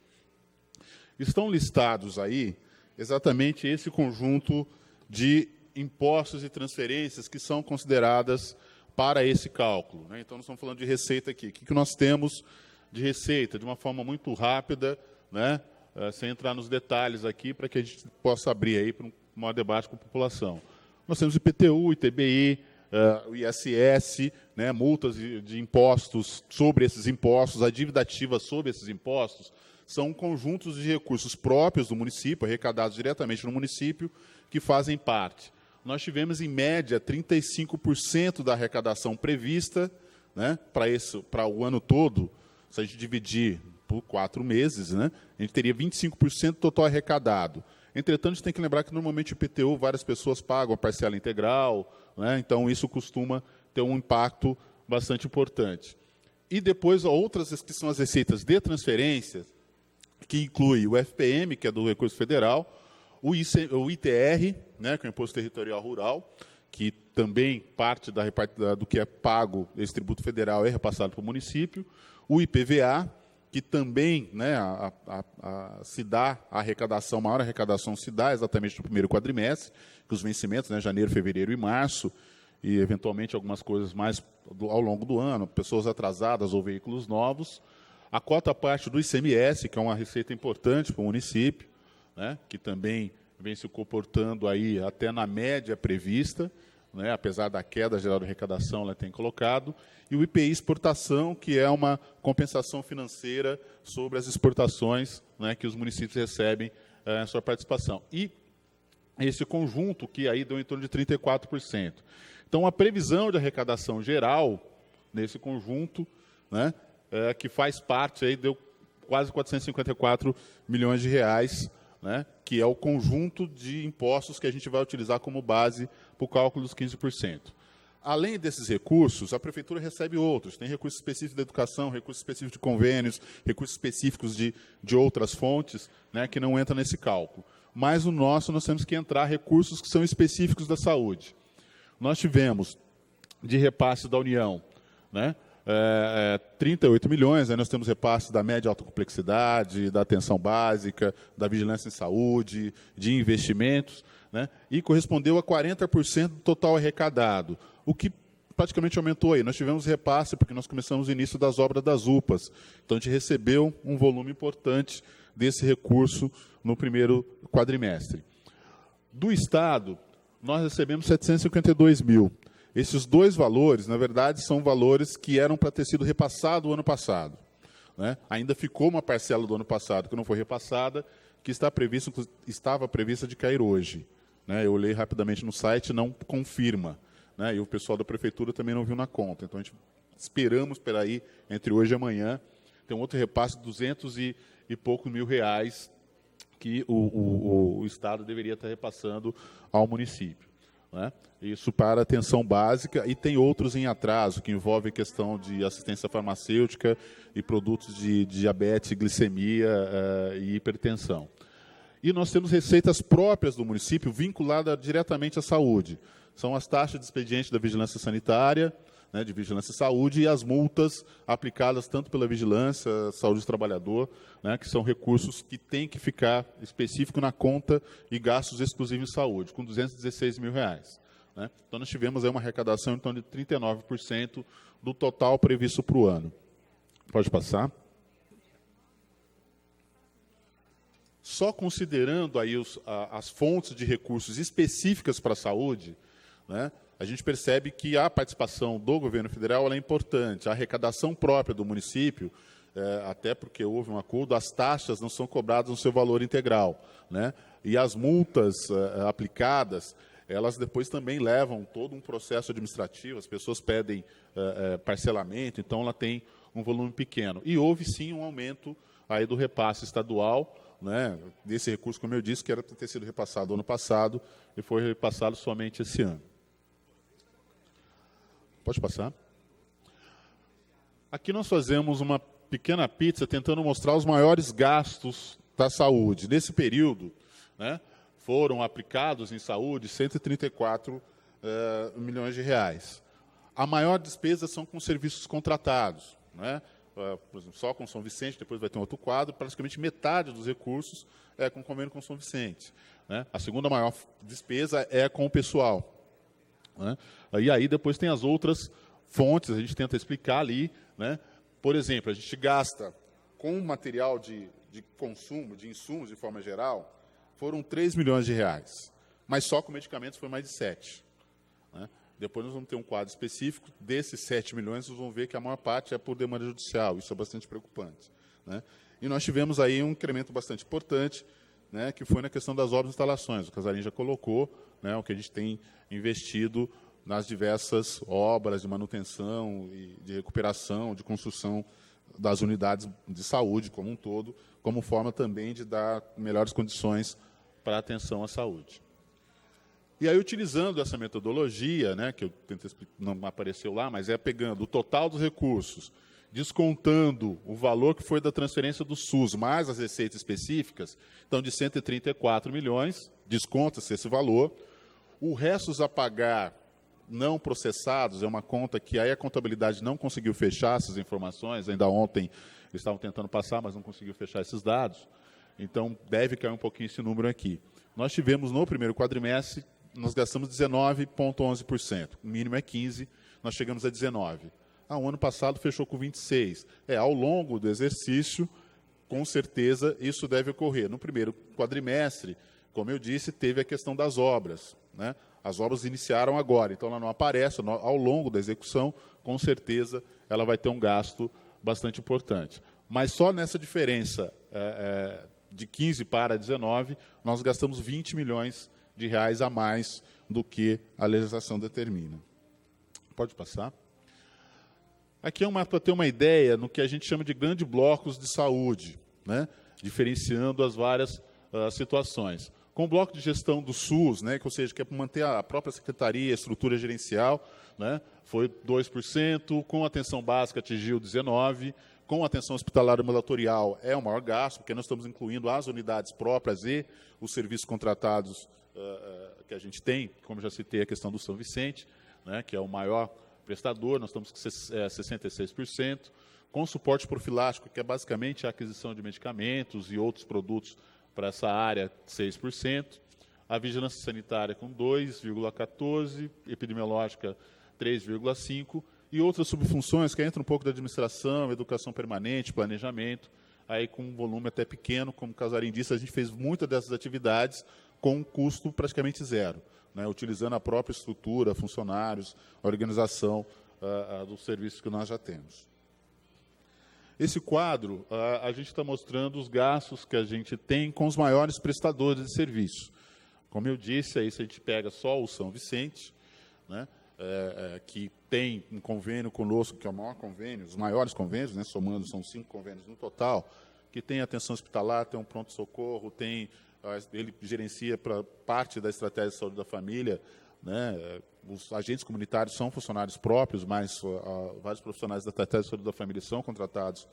Estão listados aí exatamente esse conjunto de impostos e transferências que são consideradas para esse cálculo, né? Então, nós estamos falando de receita aqui. O que nós temos de receita, de uma forma muito rápida, né, sem entrar nos detalhes aqui, para que a gente possa abrir aí para um maior debate com a população. Nós temos o IPTU, ITBI, o ISS, né, multas de impostos sobre esses impostos, a dívida ativa sobre esses impostos, são conjuntos de recursos próprios do município, arrecadados diretamente no município, que fazem parte. Nós tivemos, em média, 35% da arrecadação prevista, né, para o ano todo. Se a gente dividir por 4 meses, né, a gente teria 25% total arrecadado. Entretanto, a gente tem que lembrar que, normalmente, o IPTU, várias pessoas pagam a parcela integral, né, então isso costuma ter um impacto bastante importante. E depois, outras que são as receitas de transferências, que inclui o FPM, que é do Recurso Federal, o ITR, né, que é o Imposto Territorial Rural, que também parte do que é pago, esse tributo federal, é repassado para o município, o IPVA, que também, né, se dá a arrecadação, a maior arrecadação se dá exatamente no primeiro quadrimestre, que os vencimentos, né, janeiro, fevereiro e março, e, eventualmente, algumas coisas mais ao longo do ano, pessoas atrasadas ou veículos novos. A cota parte do ICMS, que é uma receita importante para o município, né, que também vem se comportando aí até na média prevista, né, apesar da queda geral de arrecadação, ela tem colocado, e o IPI exportação, que é uma compensação financeira sobre as exportações, né, que os municípios recebem em sua participação. E esse conjunto, que aí deu em torno de 34%. Então, a previsão de arrecadação geral, nesse conjunto, né, que faz parte, aí deu quase 454 milhões de reais, né, que é o conjunto de impostos que a gente vai utilizar como base para o cálculo dos 15%. Além desses recursos, a Prefeitura recebe outros. Tem recursos específicos da educação, recursos específicos de convênios, recursos específicos de outras fontes, né, que não entram nesse cálculo. Mas no nosso, nós temos que entrar recursos que são específicos da saúde. Nós tivemos, de repasse da União, né, 38 milhões, aí nós temos repasse da média e alta complexidade, da atenção básica, da vigilância em saúde, de investimentos, né, e correspondeu a 40% do total arrecadado, o que praticamente aumentou aí. Nós tivemos repasse porque nós começamos o início das obras das UPAs, então a gente recebeu um volume importante desse recurso no primeiro quadrimestre. Do Estado, nós recebemos 752 mil. Esses dois valores, na verdade, são valores que eram para ter sido repassado o ano passado, né? Ainda ficou uma parcela do ano passado que não foi repassada, que estava prevista de cair hoje, né? Eu olhei rapidamente no site, não confirma, né? E o pessoal da Prefeitura também não viu na conta. Então, a gente esperamos, aí, entre hoje e amanhã, ter um outro repasse de 200 e poucos mil reais que o Estado deveria estar repassando ao município, né? Isso para atenção básica, e tem outros em atraso, que envolvem questão de assistência farmacêutica e produtos de diabetes, glicemia e hipertensão. E nós temos receitas próprias do município vinculadas diretamente à saúde. São as taxas de expediente da vigilância sanitária, né, de vigilância e saúde, e as multas aplicadas tanto pela vigilância, saúde do trabalhador, né, que são recursos que têm que ficar específico na conta e gastos exclusivos em saúde, com 216 mil reais. Né? Então, nós tivemos aí uma arrecadação em torno de 39% do total previsto para o ano. Pode passar. Só considerando aí as fontes de recursos específicas para a saúde, né, a gente percebe que a participação do governo federal ela é importante. A arrecadação própria do município, até porque houve um acordo, as taxas não são cobradas no seu valor integral, né? E as multas aplicadas, elas depois também levam todo um processo administrativo, as pessoas pedem parcelamento, então ela tem um volume pequeno. E houve, sim, um aumento aí do repasse estadual, né, desse recurso, como eu disse, que era para ter sido repassado ano passado e foi repassado somente esse ano. Pode passar. Aqui nós fazemos uma pequena pizza tentando mostrar os maiores gastos da saúde. Nesse período, né, foram aplicados em saúde 134 milhões de reais. A maior despesa são com serviços contratados, né? Por exemplo, só com São Vicente, depois vai ter um outro quadro, praticamente metade dos recursos é com convênio com São Vicente, né? A segunda maior despesa é com o pessoal, né? E aí depois tem as outras fontes, a gente tenta explicar ali, né? Por exemplo, a gente gasta com material de consumo, de insumos de forma geral, foram 3 milhões de reais, mas só com medicamentos foi mais de 7. Né? Depois nós vamos ter um quadro específico, desses 7 milhões, vocês vão ver que a maior parte é por demanda judicial, isso é bastante preocupante. Né? E nós tivemos aí um incremento bastante importante, né, que foi na questão das obras e instalações. O Casarim já colocou, né, o que a gente tem investido nas diversas obras de manutenção, e de recuperação, de construção das unidades de saúde como um todo, como forma também de dar melhores condições para a atenção à saúde. E aí, utilizando essa metodologia, né, que eu tentei explicar, não apareceu lá, mas é pegando o total dos recursos, descontando o valor que foi da transferência do SUS, mais as receitas específicas, então, de 134 milhões, desconta-se esse valor. O restos a pagar não processados é uma conta que aí a contabilidade não conseguiu fechar essas informações, ainda ontem eles estavam tentando passar, mas não conseguiu fechar esses dados, então deve cair um pouquinho esse número aqui. Nós tivemos no primeiro quadrimestre, nós gastamos 19,11%, o mínimo é 15%, nós chegamos a 19%. O ano passado fechou com 26%. Ao longo do exercício, com certeza, isso deve ocorrer. No primeiro quadrimestre, como eu disse, teve a questão das obras. Né? As obras iniciaram agora, então ela não aparece. Ao longo da execução, com certeza, ela vai ter um gasto bastante importante. Mas só nessa diferença de 15 para 19, nós gastamos 20 milhões de reais a mais do que a legislação determina. Pode passar. Aqui é para ter uma ideia no que a gente chama de grandes blocos de saúde, né? Diferenciando as várias situações. Com o bloco de gestão do SUS, né, ou seja, que é para manter a própria secretaria, a estrutura gerencial, né, foi 2%, com atenção básica atingiu 19%, com atenção hospitalar ambulatorial é o maior gasto, porque nós estamos incluindo as unidades próprias e os serviços contratados que a gente tem, como já citei, a questão do São Vicente, né, que é o maior prestador, nós estamos com 66%, com suporte profilático, que é basicamente a aquisição de medicamentos e outros produtos para essa área, 6%, a vigilância sanitária com 2,14%, epidemiológica 3,5%, e outras subfunções que entram um pouco da administração, educação permanente, planejamento, aí com um volume até pequeno, como o Casarim disse, a gente fez muitas dessas atividades com um custo praticamente zero, né, utilizando a própria estrutura, funcionários, a organização dos serviços que nós já temos. Esse quadro, a gente está mostrando os gastos que a gente tem com os maiores prestadores de serviço. Como eu disse, aí se a gente pega só o São Vicente, né, que tem um convênio conosco, que é o maior convênio, os maiores convênios, né, somando, são 5 convênios no total, que tem atenção hospitalar, tem um pronto-socorro, ele gerencia para parte da estratégia de saúde da família, né, os agentes comunitários são funcionários próprios, mas vários profissionais da estratégia de saúde da família são contratados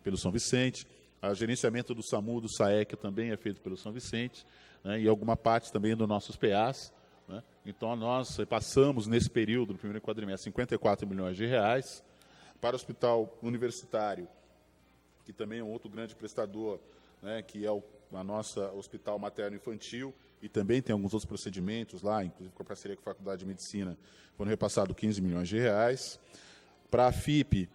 pelo São Vicente. O gerenciamento do SAMU, do SAEC também é feito pelo São Vicente, né, e alguma parte também dos nossos PAs. Né. Então, nós passamos, nesse período, no primeiro quadrimestre, 54 milhões de reais. Para o hospital universitário, que também é um outro grande prestador, né, que é a nossa hospital materno-infantil, e também tem alguns outros procedimentos lá, inclusive com a parceria com a Faculdade de Medicina, foram repassados 15 milhões de reais. Para a FIP,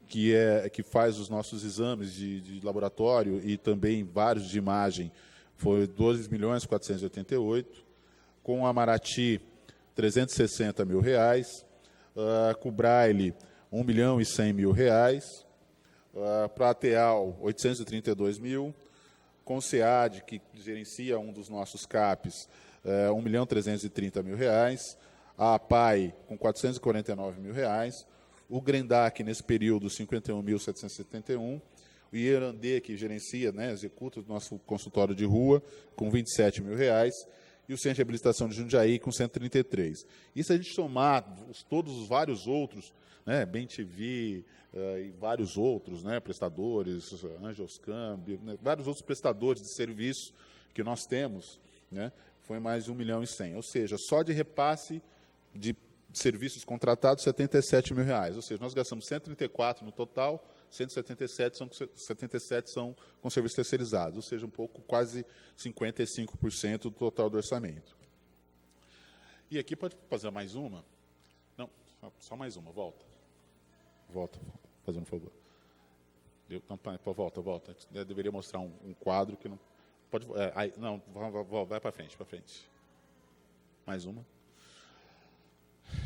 que faz os nossos exames de laboratório e também vários de imagem, foi 12 milhões 488. Com a Marati, 360 mil reais. Com o Braille, 1 milhão e 100 mil reais. Para a TEAL, 832 mil. Com o SEAD, que gerencia um dos nossos CAPs, 1 milhão 330 mil reais. A APAI, com 449 mil reais. O Grendac, nesse período, 51.771. O Ierandê, que gerencia, né, executa o nosso consultório de rua, com 27 mil reais. E o Centro de Reabilitação de Jundiaí, com 133. E se a gente somar todos os vários outros, né, BenTV e vários outros, né, prestadores, Angioscam, né, vários outros prestadores de serviço que nós temos, né, foi mais 1 milhão e 100. Ou seja, só de repasse de serviços contratados, 77 mil reais. Ou seja, nós gastamos 134 no total, 177 são com serviços terceirizados, ou seja, um pouco, quase 55% do total do orçamento. E aqui pode fazer mais uma? Não, só mais uma, volta. Volta, fazendo um favor. Volta. Eu deveria mostrar um quadro que não... Pode, não, vai para frente. Mais uma.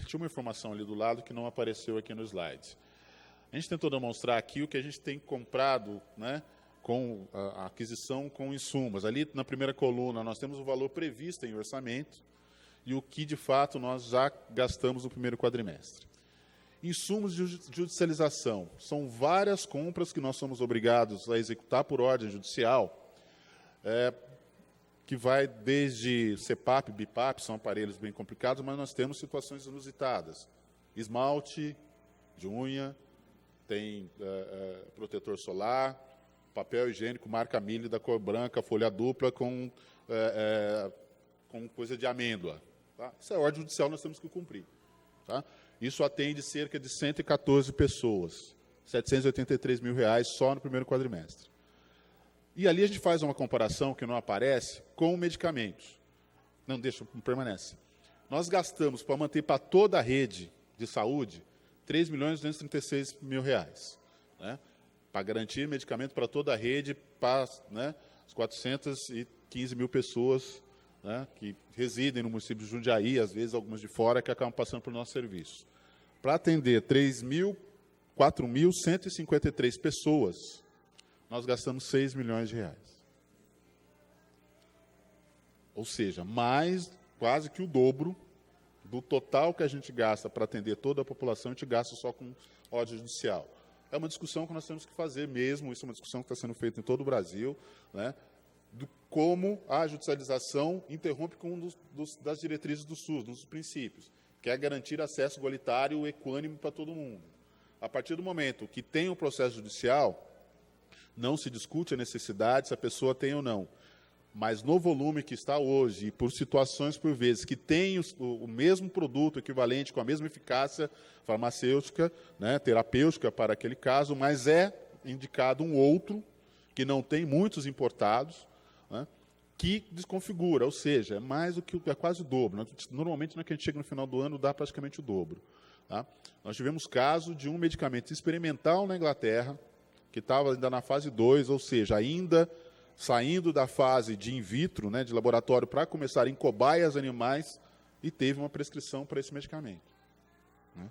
Tinha uma informação ali do lado que não apareceu aqui no slide. A gente tentou demonstrar aqui o que a gente tem comprado, né, com a aquisição com insumos. Ali na primeira coluna nós temos o valor previsto em orçamento e o que de fato nós já gastamos no primeiro quadrimestre. Insumos de judicialização. São várias compras que nós somos obrigados a executar por ordem judicial, que vai desde CPAP, BIPAP, são aparelhos bem complicados, mas nós temos situações inusitadas. Esmalte de unha, tem protetor solar, papel higiênico, marca milho da cor branca, folha dupla com coisa de amêndoa. Tá? Isso é ordem judicial, nós temos que cumprir. Tá? Isso atende cerca de 114 pessoas, R$783 mil só no primeiro quadrimestre. E ali a gente faz uma comparação que não aparece com medicamentos. Não permanece. Nós gastamos para manter para toda a rede de saúde R$3.236 mil, né? Para garantir medicamento para toda a rede, para, né, as 415 mil pessoas, né, que residem no município de Jundiaí, às vezes algumas de fora, que acabam passando pelo nosso serviço. Para atender 4.153 pessoas, nós gastamos R$6 milhões. Ou seja, mais quase que o dobro do total que a gente gasta para atender toda a população, a gente gasta só com ordem judicial. É uma discussão que nós temos que fazer mesmo, isso é uma discussão que está sendo feita em todo o Brasil, né, do como a judicialização interrompe com um das diretrizes do SUS, dos princípios, que é garantir acesso igualitário e equânime para todo mundo. A partir do momento que tem um processo judicial, não se discute a necessidade se a pessoa tem ou não. Mas no volume que está hoje, e por situações, por vezes, que tem o mesmo produto equivalente, com a mesma eficácia farmacêutica, né, terapêutica para aquele caso, mas é indicado um outro, que não tem muitos importados, né, que desconfigura, ou seja, é mais do que é quase o dobro. Normalmente, na que a gente chega no final do ano, dá praticamente o dobro. Tá? Nós tivemos caso de um medicamento experimental na Inglaterra, que estava ainda na fase 2, ou seja, ainda saindo da fase de in vitro, né, de laboratório, para começar em cobaias animais, e teve uma prescrição para esse medicamento. Né?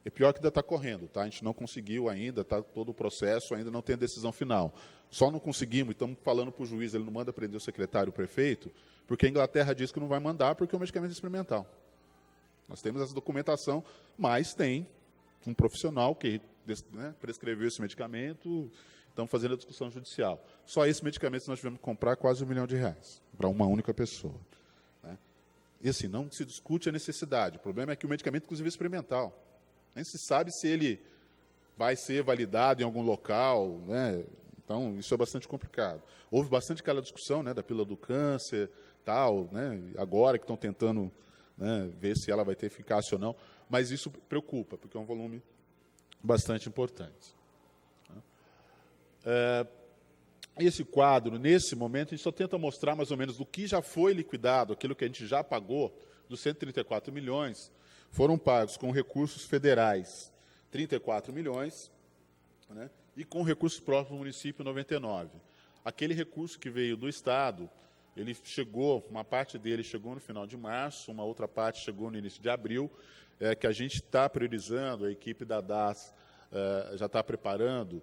É pior que ainda está correndo, tá? A gente não conseguiu ainda, está todo o processo, ainda não tem a decisão final. Só não conseguimos, estamos falando para o juiz, ele não manda prender o secretário, o prefeito, porque a Inglaterra diz que não vai mandar, porque é um medicamento experimental. Nós temos essa documentação, mas tem um profissional que, né, prescreveu esse medicamento, estamos fazendo a discussão judicial. Só esse medicamento nós tivemos que comprar quase R$1 milhão para uma única pessoa. Né? E assim, não se discute a necessidade. O problema é que o medicamento, inclusive, é experimental. Nem se sabe se ele vai ser validado em algum local, né? Então, isso é bastante complicado. Houve bastante aquela discussão, né, da pílula do câncer, tal, né, agora que estão tentando, né, ver se ela vai ter eficácia ou não, mas isso preocupa, porque é um volume bastante importante. Esse quadro, nesse momento, a gente só tenta mostrar mais ou menos do que já foi liquidado, aquilo que a gente já pagou, dos 134 milhões, foram pagos com recursos federais, 34 milhões, né, e com recursos próprios do município, 99. Aquele recurso que veio do Estado, ele chegou, uma parte dele chegou no final de março, uma outra parte chegou no início de abril, que a gente está priorizando, a equipe da DAS já está preparando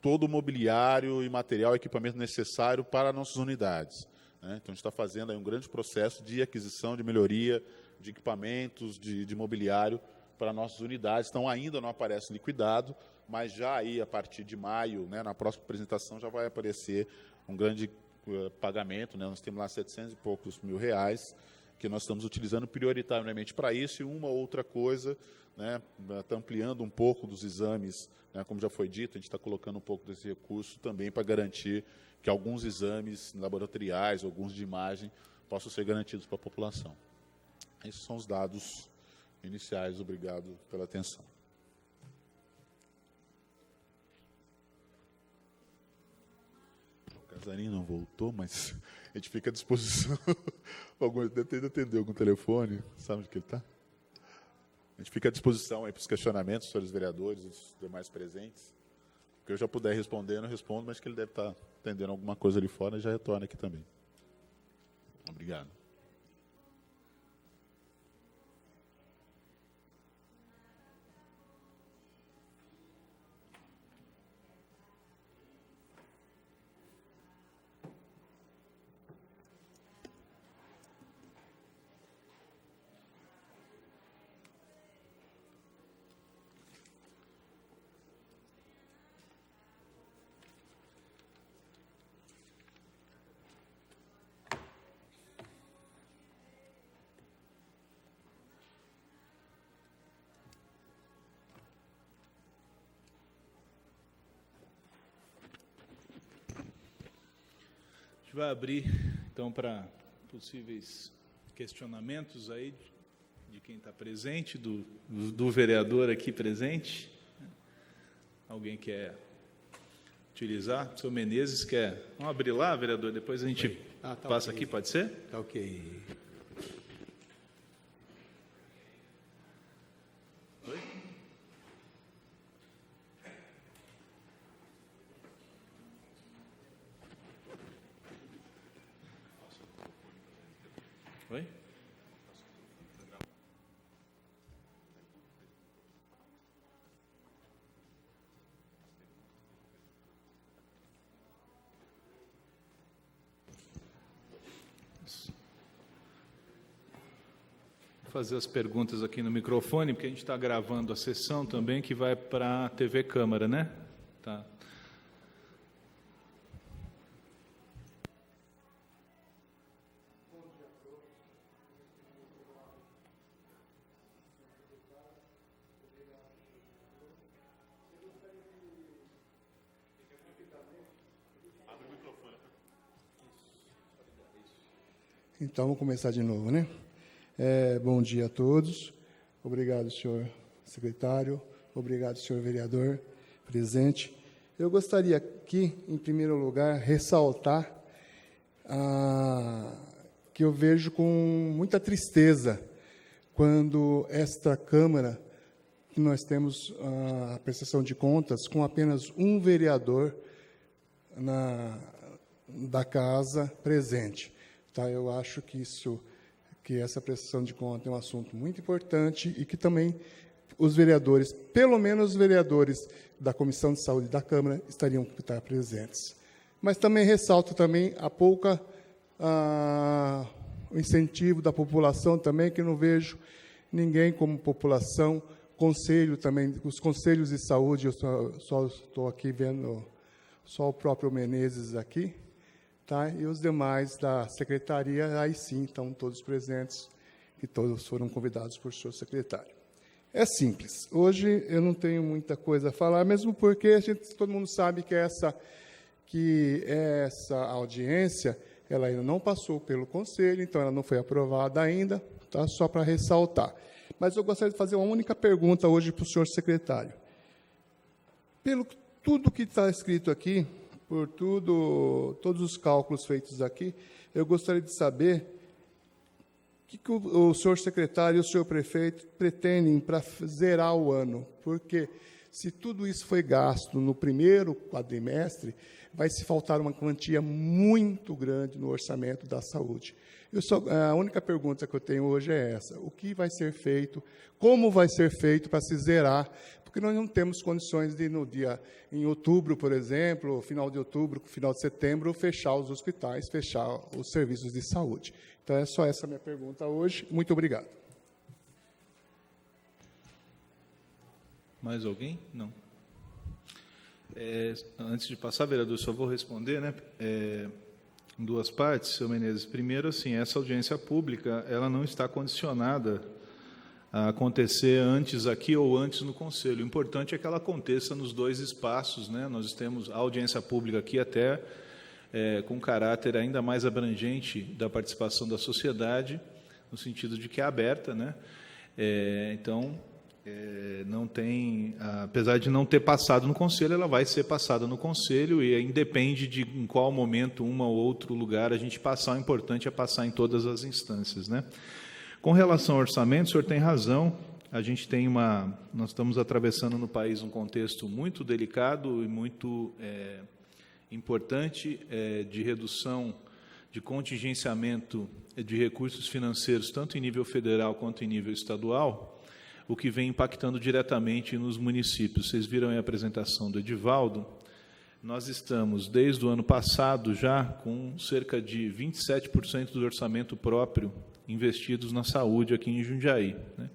todo o mobiliário e material, equipamento necessário para nossas unidades. Né? Então, a gente está fazendo aí um grande processo de aquisição, de melhoria de equipamentos, de mobiliário para nossas unidades. Então, ainda não aparece liquidado, mas já aí, a partir de maio, né, na próxima apresentação, já vai aparecer um grande pagamento. Né? Nós temos lá 700 e poucos mil reais, que nós estamos utilizando prioritariamente para isso, e uma outra coisa, né, está ampliando um pouco dos exames, né, como já foi dito, a gente está colocando um pouco desse recurso também para garantir que alguns exames laboratoriais, alguns de imagem, possam ser garantidos para a população. Esses são os dados iniciais. Obrigado pela atenção. O Casarinho não voltou, mas a gente fica à disposição. Deve atender algum telefone, sabe onde que ele está? A gente fica à disposição aí para os questionamentos, senhores vereadores, os demais presentes. que eu já puder responder, eu não respondo, mas que ele deve estar atendendo alguma coisa ali fora e já retorna aqui também. Obrigado. A gente vai abrir, então, para possíveis questionamentos aí de quem está presente, do vereador aqui presente. Alguém quer utilizar? O senhor Menezes quer? Vamos abrir lá, vereador, depois a gente passa ok. aqui, pode ser? Tá ok. Oi? Oi? Vou fazer as perguntas aqui no microfone, porque a gente está gravando a sessão também, que vai para a TV Câmara, né? Tá. Então, vamos começar de novo, né? Bom dia a todos. Obrigado, senhor secretário. Obrigado, senhor vereador presente. Eu gostaria aqui, em primeiro lugar, ressaltar que eu vejo com muita tristeza quando esta Câmara, que nós temos a prestação de contas com apenas um vereador da casa presente. Tá? Eu acho que essa prestação de contas é um assunto muito importante e que também os vereadores, pelo menos os vereadores da Comissão de Saúde da Câmara, estariam que estar presentes. Mas também ressalto também o incentivo da população também, que não vejo ninguém como população, conselho também, os conselhos de saúde, eu só estou aqui vendo só o próprio Menezes aqui, tá? E os demais da secretaria, aí sim, estão todos presentes, que todos foram convidados por senhor secretário. É simples. Hoje eu não tenho muita coisa a falar, mesmo porque todo mundo sabe que essa audiência ela ainda não passou pelo conselho, então ela não foi aprovada ainda, tá? Só para ressaltar. Mas eu gostaria de fazer uma única pergunta hoje para o senhor secretário. Pelo tudo que está escrito aqui, por todos os cálculos feitos aqui, eu gostaria de saber o que o senhor secretário e o senhor prefeito pretendem para zerar o ano. Porque se tudo isso foi gasto no primeiro quadrimestre, vai se faltar uma quantia muito grande no orçamento da saúde. A única pergunta que eu tenho hoje é essa: o que vai ser feito, como vai ser feito para se zerar, porque nós não temos condições de, em outubro, por exemplo, final de outubro, final de setembro, fechar os hospitais, fechar os serviços de saúde. Então, é só essa a minha pergunta hoje. Muito obrigado. Mais alguém? Não. Antes de passar, vereador, só vou responder, né? Em duas partes, senhor Menezes. Primeiro, assim, essa audiência pública, ela não está condicionada a acontecer antes aqui ou antes no Conselho. O importante é que ela aconteça nos dois espaços, né? Nós temos a audiência pública aqui até com caráter ainda mais abrangente da participação da sociedade, no sentido de que é aberta, né? Então, não tem, apesar de não ter passado no Conselho, ela vai ser passada no Conselho e independe de em qual momento, um ou outro lugar a gente passar, o importante é passar em todas as instâncias, né? Com relação ao orçamento, o senhor tem razão, a gente tem nós estamos atravessando no país um contexto muito delicado e muito importante de redução, de contingenciamento de recursos financeiros, tanto em nível federal quanto em nível estadual, o que vem impactando diretamente nos municípios. Vocês viram aí a apresentação do Edivaldo. Nós estamos, desde o ano passado, já com cerca de 27% do orçamento próprio investidos na saúde aqui em Jundiaí, né?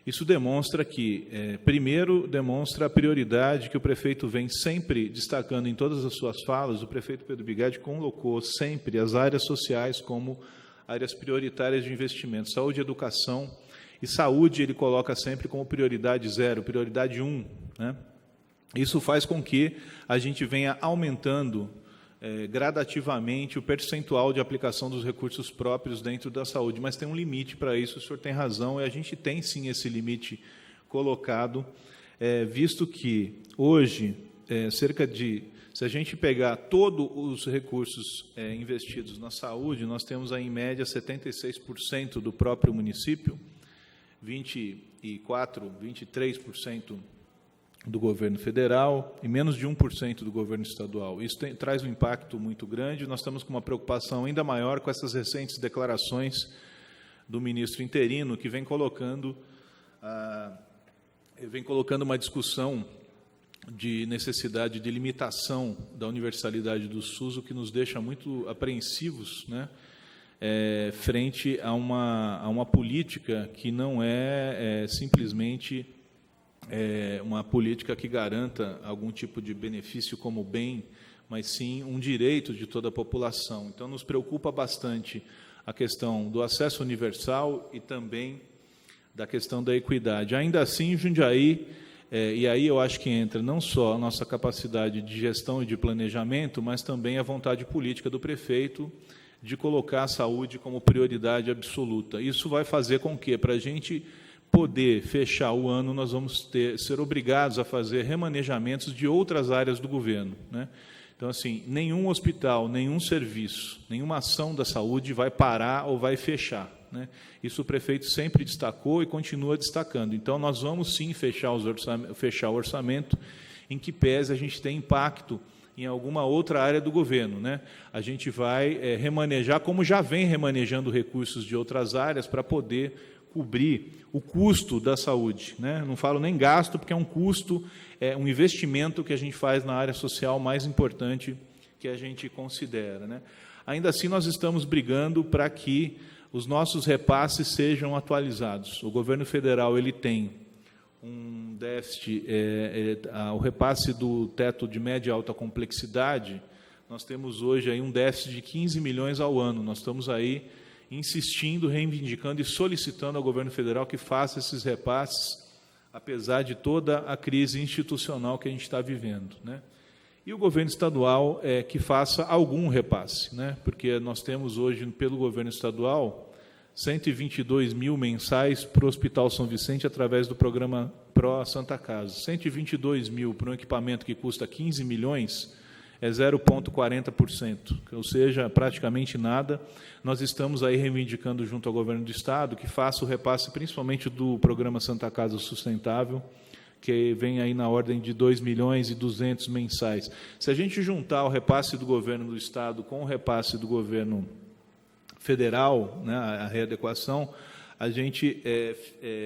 Isso demonstra que, primeiro, demonstra a prioridade que o prefeito vem sempre destacando em todas as suas falas. O prefeito Pedro Bigatti colocou sempre as áreas sociais como áreas prioritárias de investimento. Saúde, educação e saúde ele coloca sempre como prioridade 0, prioridade 1, né? Isso faz com que a gente venha aumentando gradativamente o percentual de aplicação dos recursos próprios dentro da saúde, mas tem um limite para isso, o senhor tem razão, e a gente tem sim esse limite colocado, visto que hoje, se a gente pegar todos os recursos investidos na saúde, nós temos aí, em média 76% do próprio município, 23% do governo federal e menos de 1% do governo estadual. Isso traz um impacto muito grande. Nós estamos com uma preocupação ainda maior com essas recentes declarações do ministro interino, que vem colocando uma discussão de necessidade de limitação da universalidade do SUS, o que nos deixa muito apreensivos, né, frente a uma política que não simplesmente uma política que garanta algum tipo de benefício como bem, mas sim um direito de toda a população. Então, nos preocupa bastante a questão do acesso universal e também da questão da equidade. Ainda assim, Jundiaí, e aí eu acho que entra não só a nossa capacidade de gestão e de planejamento, mas também a vontade política do prefeito de colocar a saúde como prioridade absoluta. Isso vai fazer com que, para a gente poder fechar o ano, nós vamos ser obrigados a fazer remanejamentos de outras áreas do governo, né? Então, assim, nenhum hospital, nenhum serviço, nenhuma ação da saúde vai parar ou vai fechar, né? Isso o prefeito sempre destacou e continua destacando. Então, nós vamos sim fechar o orçamento, em que pese a gente tem impacto em alguma outra área do governo, né? A gente vai remanejar, como já vem remanejando recursos de outras áreas, para poder cobrir o custo da saúde, né? Não falo nem gasto, porque é um custo, um investimento que a gente faz na área social mais importante que a gente considera, né? Ainda assim, nós estamos brigando para que os nossos repasses sejam atualizados. O governo federal ele tem um déficit, o repasse do teto de média e alta complexidade, nós temos hoje aí um déficit de 15 milhões ao ano. Nós estamos aí insistindo, reivindicando e solicitando ao governo federal que faça esses repasses, apesar de toda a crise institucional que a gente está vivendo, né? E o governo estadual que faça algum repasse, né? Porque nós temos hoje, pelo governo estadual, 122 mil mensais para o Hospital São Vicente através do programa Pro Santa Casa. 122 mil para um equipamento que custa 15 milhões, é 0,40%, ou seja, praticamente nada. Nós estamos aí reivindicando junto ao governo do Estado que faça o repasse, principalmente do programa Santa Casa Sustentável, que vem aí na ordem de 2 milhões e 200 mensais. Se a gente juntar o repasse do governo do Estado com o repasse do governo federal, né, a readequação, a gente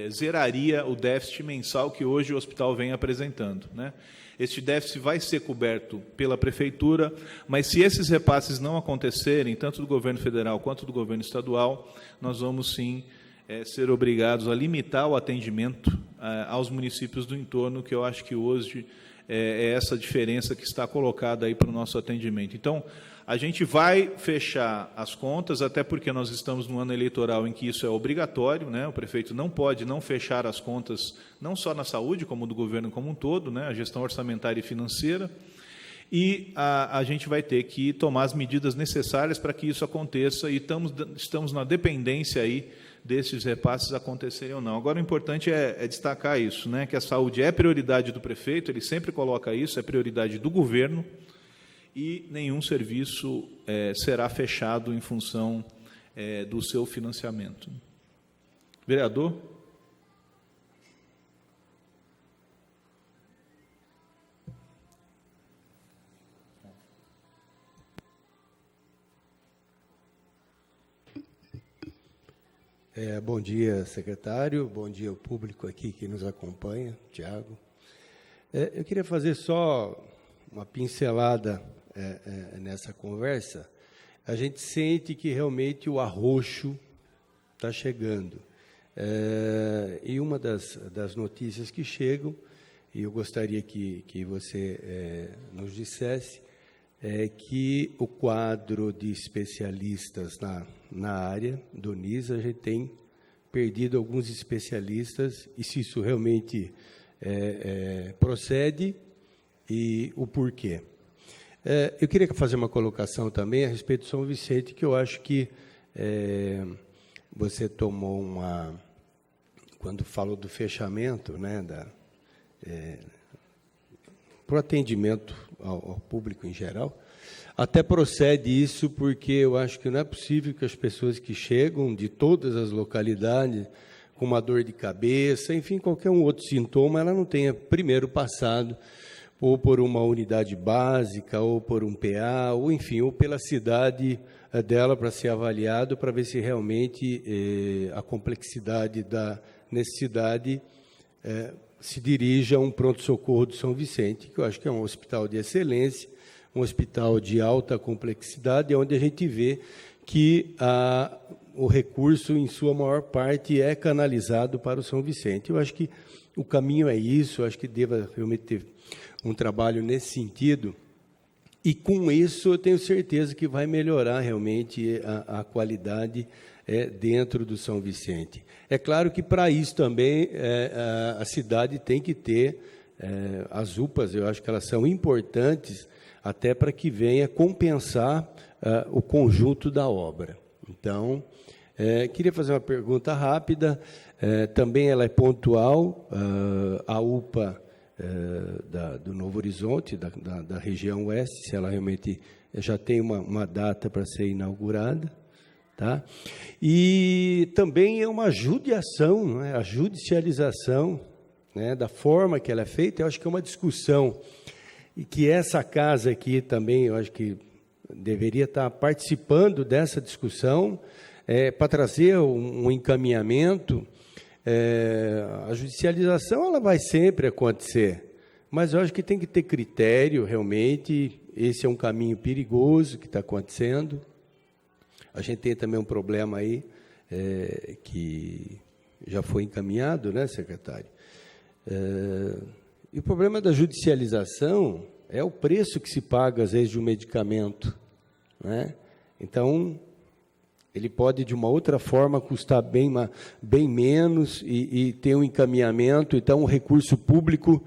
zeraria o déficit mensal que hoje o hospital vem apresentando, né? Este déficit vai ser coberto pela Prefeitura, mas se esses repasses não acontecerem, tanto do governo federal quanto do governo estadual, nós vamos sim ser obrigados a limitar o atendimento aos municípios do entorno, que eu acho que hoje é essa diferença que está colocada aí para o nosso atendimento. Então, a gente vai fechar as contas, até porque nós estamos num ano eleitoral em que isso é obrigatório, né? O prefeito não pode não fechar as contas, não só na saúde, como do governo como um todo, né? A gestão orçamentária e financeira, e a gente vai ter que tomar as medidas necessárias para que isso aconteça, e estamos na dependência aí desses repasses acontecerem ou não. Agora, o importante é destacar isso, né? Que a saúde é prioridade do prefeito, ele sempre coloca isso, é prioridade do governo, e nenhum serviço será fechado em função do seu financiamento. Vereador? Bom dia, secretário. Bom dia ao público aqui que nos acompanha, Tiago. Eu queria fazer só uma pincelada nessa conversa. A gente sente que realmente o arroxo está chegando. E uma das notícias que chegam, e eu gostaria que você nos dissesse, é que o quadro de especialistas na área do NIS, a gente tem perdido alguns especialistas, e se isso realmente procede, e o porquê. Eu queria fazer uma colocação também a respeito de São Vicente, que eu acho que você tomou quando falou do fechamento, né, para o atendimento ao público em geral, até procede isso, porque eu acho que não é possível que as pessoas que chegam de todas as localidades, com uma dor de cabeça, enfim, qualquer um outro sintoma, ela não tenha primeiro passado ou por uma unidade básica, ou por um PA, ou enfim, ou pela cidade dela para ser avaliado, para ver se realmente a complexidade da necessidade se dirige a um pronto-socorro de São Vicente, que eu acho que é um hospital de excelência, um hospital de alta complexidade, onde a gente vê que o recurso, em sua maior parte, é canalizado para o São Vicente. Eu acho que o caminho é isso, eu acho que deva realmente ter um trabalho nesse sentido, e com isso eu tenho certeza que vai melhorar realmente a qualidade dentro do São Vicente. É claro que, para isso também, a cidade tem que ter as UPAs, eu acho que elas são importantes, até para que venha compensar o conjunto da obra. Então, queria fazer uma pergunta rápida, também ela é pontual, a UPA do Novo Horizonte, da região oeste, se ela realmente já tem uma data para ser inaugurada. Tá? E também é uma judiação, né? A judicialização, né, da forma que ela é feita, eu acho que é uma discussão, e que essa casa aqui também, eu acho que deveria estar participando dessa discussão, para trazer um encaminhamento. A judicialização ela vai sempre acontecer, mas eu acho que tem que ter critério, realmente, esse é um caminho perigoso que está acontecendo. A gente tem também um problema aí, que já foi encaminhado, né, secretário? E o problema da judicialização é o preço que se paga, às vezes, de um medicamento, né? Então, ele pode, de uma outra forma, custar bem menos e ter um encaminhamento, então o recurso público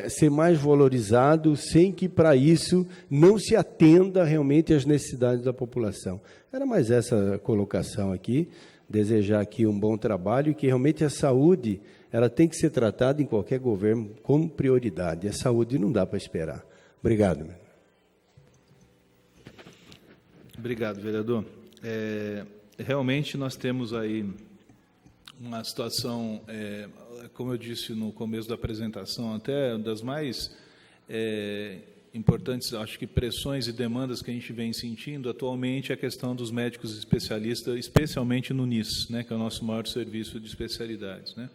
ser mais valorizado, sem que, para isso, não se atenda realmente às necessidades da população. Era mais essa colocação aqui, desejar aqui um bom trabalho, e que realmente a saúde ela tem que ser tratada em qualquer governo como prioridade. A saúde não dá para esperar. Obrigado. Obrigado, vereador. Realmente nós temos aí uma situação, como eu disse no começo da apresentação, até das mais importantes, acho que pressões e demandas que a gente vem sentindo atualmente é a questão dos médicos especialistas, especialmente no NIS, né, que é o nosso maior serviço de especialidades, né?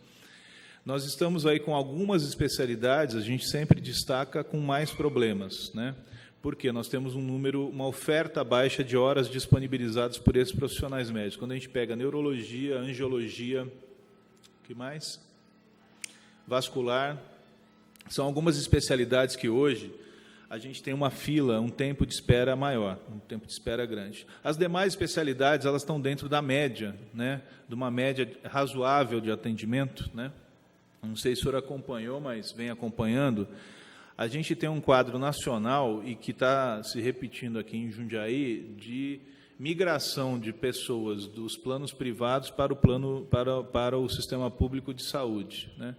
Nós estamos aí com algumas especialidades, a gente sempre destaca com mais problemas, né? Porque nós temos uma oferta baixa de horas disponibilizadas por esses profissionais médicos. Quando a gente pega neurologia, angiologia, o que mais? Vascular, são algumas especialidades que hoje a gente tem uma fila, um tempo de espera maior, um tempo de espera grande. As demais especialidades, elas estão dentro da média, né? De uma média razoável de atendimento, né? Não sei se o senhor acompanhou, mas vem acompanhando. A gente tem um quadro nacional, e que está se repetindo aqui em Jundiaí, de migração de pessoas dos planos privados para o sistema público de saúde, né?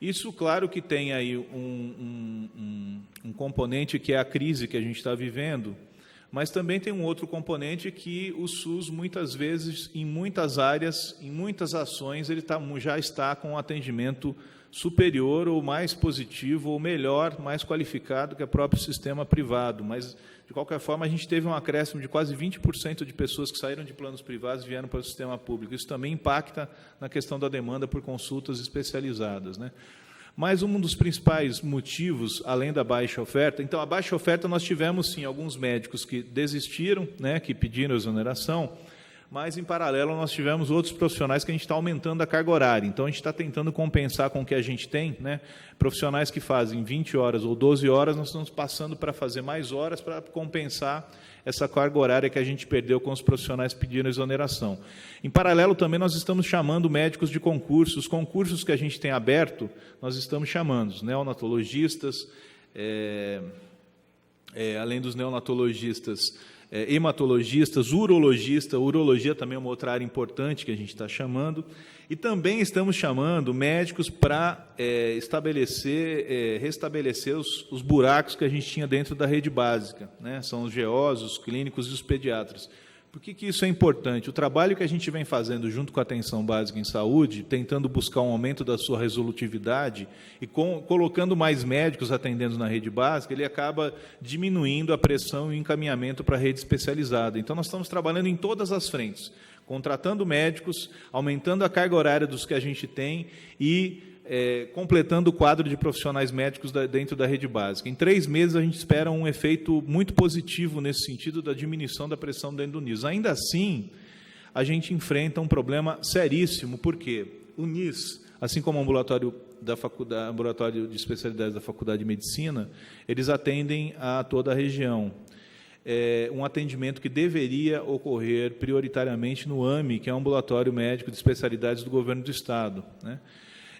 Isso, claro que tem aí um componente que é a crise que a gente está vivendo, Mas também tem um outro componente que o SUS, muitas vezes, em muitas áreas, em muitas ações, ele já está com um atendimento superior ou mais positivo ou melhor, mais qualificado que o próprio sistema privado. Mas, de qualquer forma, a gente teve um acréscimo de quase 20% de pessoas que saíram de planos privados e vieram para o sistema público. Isso também impacta na questão da demanda por consultas especializadas, né? Mas um dos principais motivos, além da baixa oferta, então, a baixa oferta nós tivemos, sim, alguns médicos que desistiram, né, que pediram exoneração, mas, em paralelo, nós tivemos outros profissionais que a gente está aumentando a carga horária. Então, a gente está tentando compensar com o que a gente tem, né? Profissionais que fazem 20 horas ou 12 horas, nós estamos passando para fazer mais horas para compensar essa carga horária que a gente perdeu com os profissionais que pediram exoneração. Em paralelo, também, nós estamos chamando médicos de concursos. Os concursos que a gente tem aberto, nós estamos chamando os neonatologistas, além dos neonatologistas, hematologistas, urologia também é uma outra área importante que a gente está chamando, e também estamos chamando médicos para restabelecer os buracos que a gente tinha dentro da rede básica, né? São os GOs, os clínicos e os pediatras. Por que isso é importante? O trabalho que a gente vem fazendo junto com a atenção básica em saúde, tentando buscar um aumento da sua resolutividade e colocando mais médicos atendendo na rede básica, ele acaba diminuindo a pressão e o encaminhamento para a rede especializada. Então, nós estamos trabalhando em todas as frentes, contratando médicos, aumentando a carga horária dos que a gente tem e completando o quadro de profissionais médicos dentro da rede básica. Em 3 meses, a gente espera um efeito muito positivo nesse sentido da diminuição da pressão dentro do NIS. Ainda assim, a gente enfrenta um problema seríssimo, porque o NIS, assim como o ambulatório de especialidades da Faculdade de Medicina, eles atendem a toda a região. Um atendimento que deveria ocorrer prioritariamente no AME, que é o Ambulatório Médico de Especialidades do Governo do Estado, né?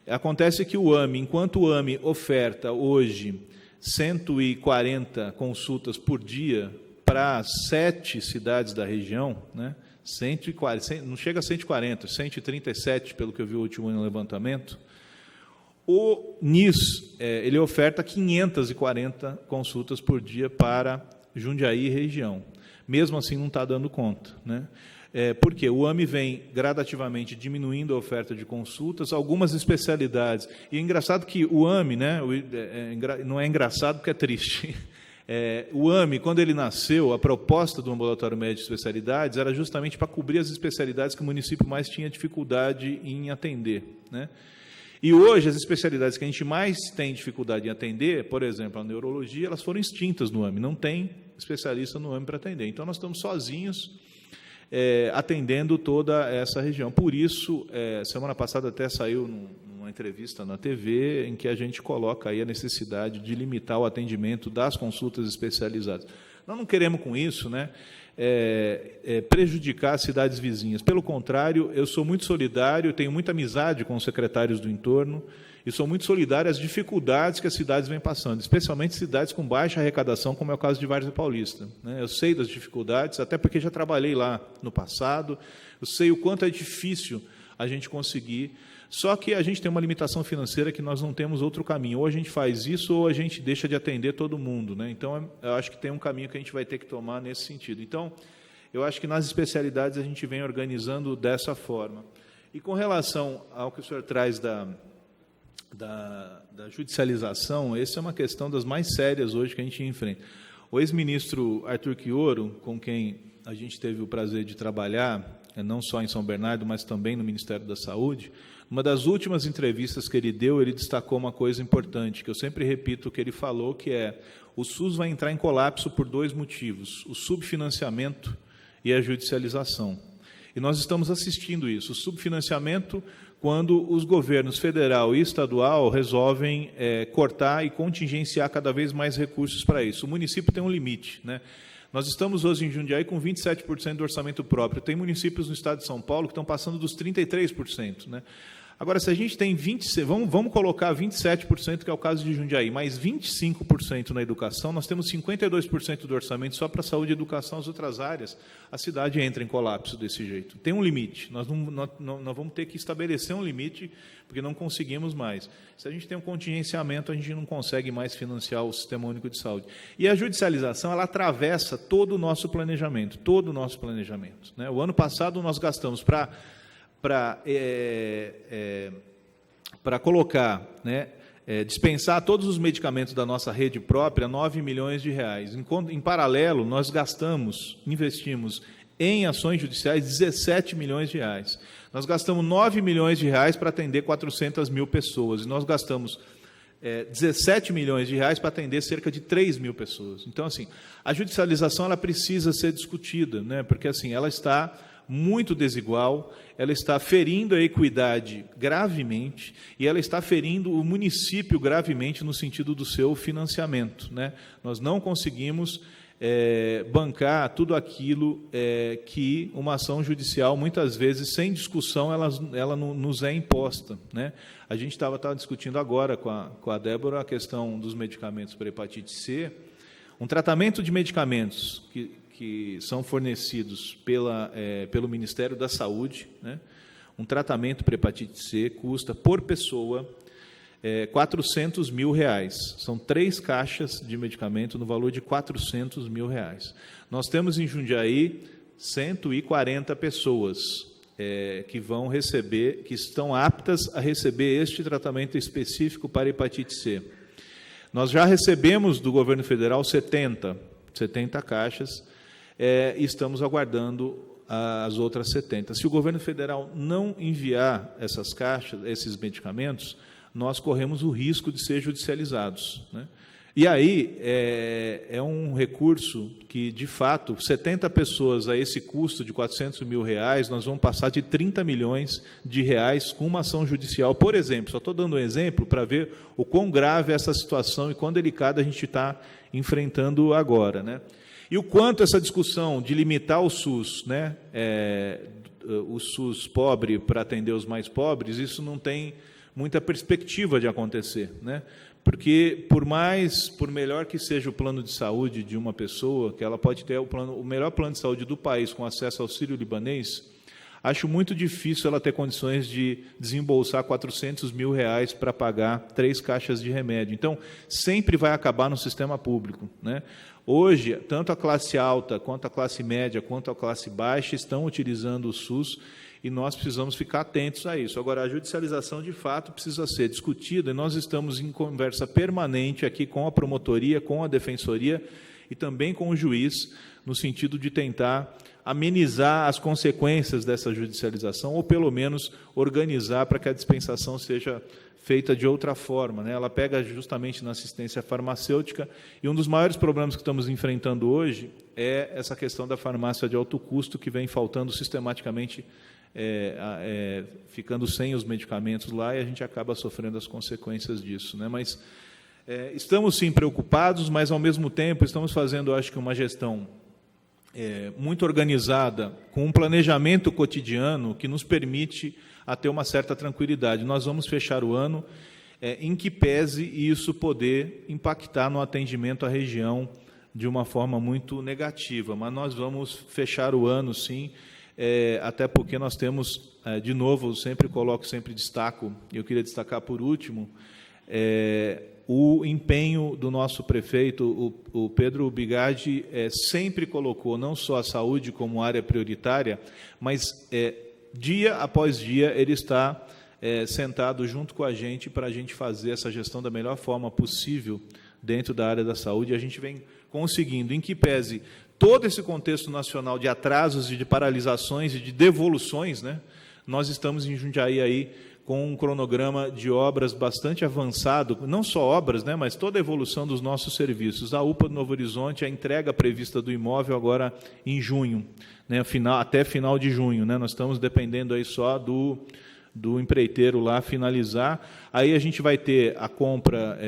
Acontece que o AME, enquanto o AME oferta hoje 140 consultas por dia para 7 cidades da região, né? 140, não chega a 140, 137, pelo que eu vi o último levantamento, o NIS ele oferta 540 consultas por dia para Jundiaí e região. Mesmo assim, não está dando conta, né? Porque o AME vem gradativamente diminuindo a oferta de consultas, algumas especialidades. E é engraçado que o AME, né, não é engraçado porque é triste. O AME, quando ele nasceu, a proposta do Ambulatório Médico de Especialidades era justamente para cobrir as especialidades que o município mais tinha dificuldade em atender, né? E hoje, as especialidades que a gente mais tem dificuldade em atender, por exemplo, a neurologia, elas foram extintas no AME, não tem especialista no AME para atender. Então, nós estamos sozinhos atendendo toda essa região. Por isso, semana passada até saiu numa entrevista na TV, em que a gente coloca aí a necessidade de limitar o atendimento das consultas especializadas. Nós não queremos, com isso, né, prejudicar as cidades vizinhas. Pelo contrário, eu sou muito solidário, tenho muita amizade com os secretários do entorno, e sou muito solidário às dificuldades que as cidades vêm passando, especialmente cidades com baixa arrecadação, como é o caso de Várzea Paulista, né? Eu sei das dificuldades, até porque já trabalhei lá no passado, eu sei o quanto é difícil a gente conseguir, só que a gente tem uma limitação financeira que nós não temos outro caminho, ou a gente faz isso, ou a gente deixa de atender todo mundo, né? Então, eu acho que tem um caminho que a gente vai ter que tomar nesse sentido. Então, eu acho que nas especialidades a gente vem organizando dessa forma. E com relação ao que o senhor traz da judicialização, essa é uma questão das mais sérias hoje que a gente enfrenta. O ex-ministro Arthur Quioro, com quem a gente teve o prazer de trabalhar, não só em São Bernardo, mas também no Ministério da Saúde, uma das últimas entrevistas que ele deu, ele destacou uma coisa importante, que eu sempre repito o que ele falou, que é: o SUS vai entrar em colapso por 2 motivos, o subfinanciamento e a judicialização. E nós estamos assistindo isso, o subfinanciamento, quando os governos federal e estadual resolvem cortar e contingenciar cada vez mais recursos para isso. O município tem um limite, né? Nós estamos hoje em Jundiaí com 27% do orçamento próprio. Tem municípios no estado de São Paulo que estão passando dos 33%, né? Agora, se a gente tem vamos colocar 27%, que é o caso de Jundiaí, mais 25% na educação, nós temos 52% do orçamento só para saúde e educação, as outras áreas, a cidade entra em colapso desse jeito. Tem um limite, nós vamos ter que estabelecer um limite, porque não conseguimos mais. Se a gente tem um contingenciamento, a gente não consegue mais financiar o Sistema Único de Saúde. E a judicialização, ela atravessa todo o nosso planejamento, né? O ano passado, nós gastamos para colocar, né, dispensar todos os medicamentos da nossa rede própria, R$9 milhões. Em paralelo, nós investimos em ações judiciais R$17 milhões. Nós gastamos R$9 milhões para atender 400 mil pessoas, e nós gastamos R$17 milhões para atender cerca de 3 mil pessoas. Então, assim, a judicialização ela precisa ser discutida, né, porque assim, ela está muito desigual, ela está ferindo a equidade gravemente e ela está ferindo o município gravemente no sentido do seu financiamento, né? Nós não conseguimos bancar tudo aquilo que uma ação judicial, muitas vezes, sem discussão, ela nos é imposta, né? A gente estava discutindo agora com a Débora a questão dos medicamentos para hepatite C. Um tratamento de medicamentos que são fornecidos pelo Ministério da Saúde, né? Um tratamento para hepatite C custa, por pessoa, R$400 mil. São 3 caixas de medicamento no valor de R$400 mil. Nós temos em Jundiaí 140 pessoas que estão aptas a receber este tratamento específico para hepatite C. Nós já recebemos do governo federal 70 caixas, e estamos aguardando as outras 70. Se o governo federal não enviar essas caixas, esses medicamentos, nós corremos o risco de ser judicializados, né? E aí é um recurso que, de fato, 70 pessoas a esse custo de R$400 mil, nós vamos passar de R$30 milhões com uma ação judicial. Por exemplo, só estou dando um exemplo para ver o quão grave é essa situação e quão delicada a gente está enfrentando agora, né? E o quanto essa discussão de limitar o SUS, né, o SUS pobre para atender os mais pobres, isso não tem muita perspectiva de acontecer, né? Porque, por melhor que seja o plano de saúde de uma pessoa, que ela pode ter o melhor plano de saúde do país com acesso ao auxílio libanês, acho muito difícil ela ter condições de desembolsar R$400 mil para pagar 3 caixas de remédio. Então, sempre vai acabar no sistema público, né? Hoje, tanto a classe alta, quanto a classe média, quanto a classe baixa estão utilizando o SUS e nós precisamos ficar atentos a isso. Agora, a judicialização, de fato, precisa ser discutida e nós estamos em conversa permanente aqui com a promotoria, com a defensoria e também com o juiz, no sentido de tentar amenizar as consequências dessa judicialização ou, pelo menos, organizar para que a dispensação seja feita de outra forma, né? Ela pega justamente na assistência farmacêutica e um dos maiores problemas que estamos enfrentando hoje é essa questão da farmácia de alto custo que vem faltando sistematicamente, ficando sem os medicamentos lá e a gente acaba sofrendo as consequências disso, né? Mas estamos sim preocupados, mas ao mesmo tempo estamos fazendo, acho que, uma gestão muito organizada, com um planejamento cotidiano que nos permite a ter uma certa tranquilidade. Nós vamos fechar o ano em que pese isso poder impactar no atendimento à região de uma forma muito negativa, mas nós vamos fechar o ano, sim, até porque nós temos, de novo, sempre destaco, e eu queria destacar por último, o empenho do nosso prefeito, o Pedro Bigatti, sempre colocou não só a saúde como área prioritária, mas dia após dia ele está sentado junto com a gente para a gente fazer essa gestão da melhor forma possível dentro da área da saúde, e a gente vem conseguindo, em que pese todo esse contexto nacional de atrasos e de paralisações e de devoluções, né, nós estamos em Jundiaí aí com um cronograma de obras bastante avançado, não só obras, né, mas toda a evolução dos nossos serviços. A UPA do Novo Horizonte, a entrega prevista do imóvel agora em junho, né, até final de junho, né, nós estamos dependendo aí só do empreiteiro lá finalizar. Aí a gente vai ter a compra,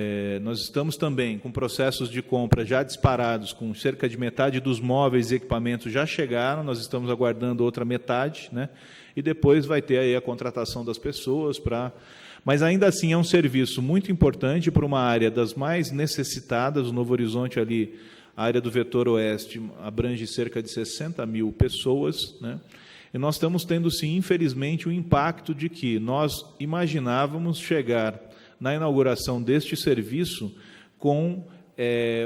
nós estamos também com processos de compra já disparados, com cerca de metade dos móveis e equipamentos já chegaram, nós estamos aguardando outra metade, né? e depois vai ter aí a contratação das pessoas para... Mas ainda assim é um serviço muito importante para uma área das mais necessitadas. O Novo Horizonte ali, a área do vetor oeste, abrange cerca de 60 mil pessoas, né? E nós estamos tendo, sim, infelizmente, o impacto de que nós imaginávamos chegar na inauguração deste serviço com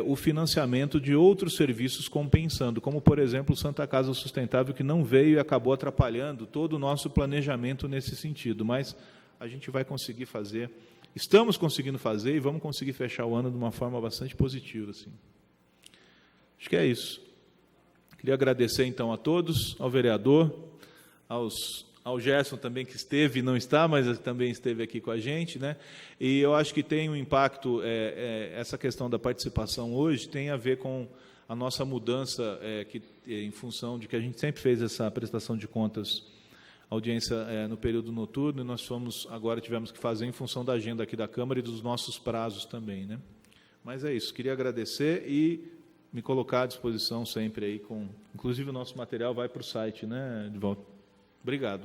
o financiamento de outros serviços compensando, como, por exemplo, o Santa Casa Sustentável, que não veio e acabou atrapalhando todo o nosso planejamento nesse sentido. Mas a gente vai conseguir fazer, estamos conseguindo fazer e vamos conseguir fechar o ano de uma forma bastante positiva, assim. Acho que é isso. Queria agradecer, então, a todos, ao vereador, ao Gerson também, que esteve, não está, mas também esteve aqui com a gente, né? E eu acho que tem um impacto, essa questão da participação hoje tem a ver com a nossa mudança, em função de que a gente sempre fez essa prestação de contas, audiência no período noturno, e nós agora tivemos que fazer em função da agenda aqui da Câmara e dos nossos prazos também, né? Mas é isso, queria agradecer e me colocar à disposição sempre aí, inclusive o nosso material vai para o site, né, de volta. Obrigado.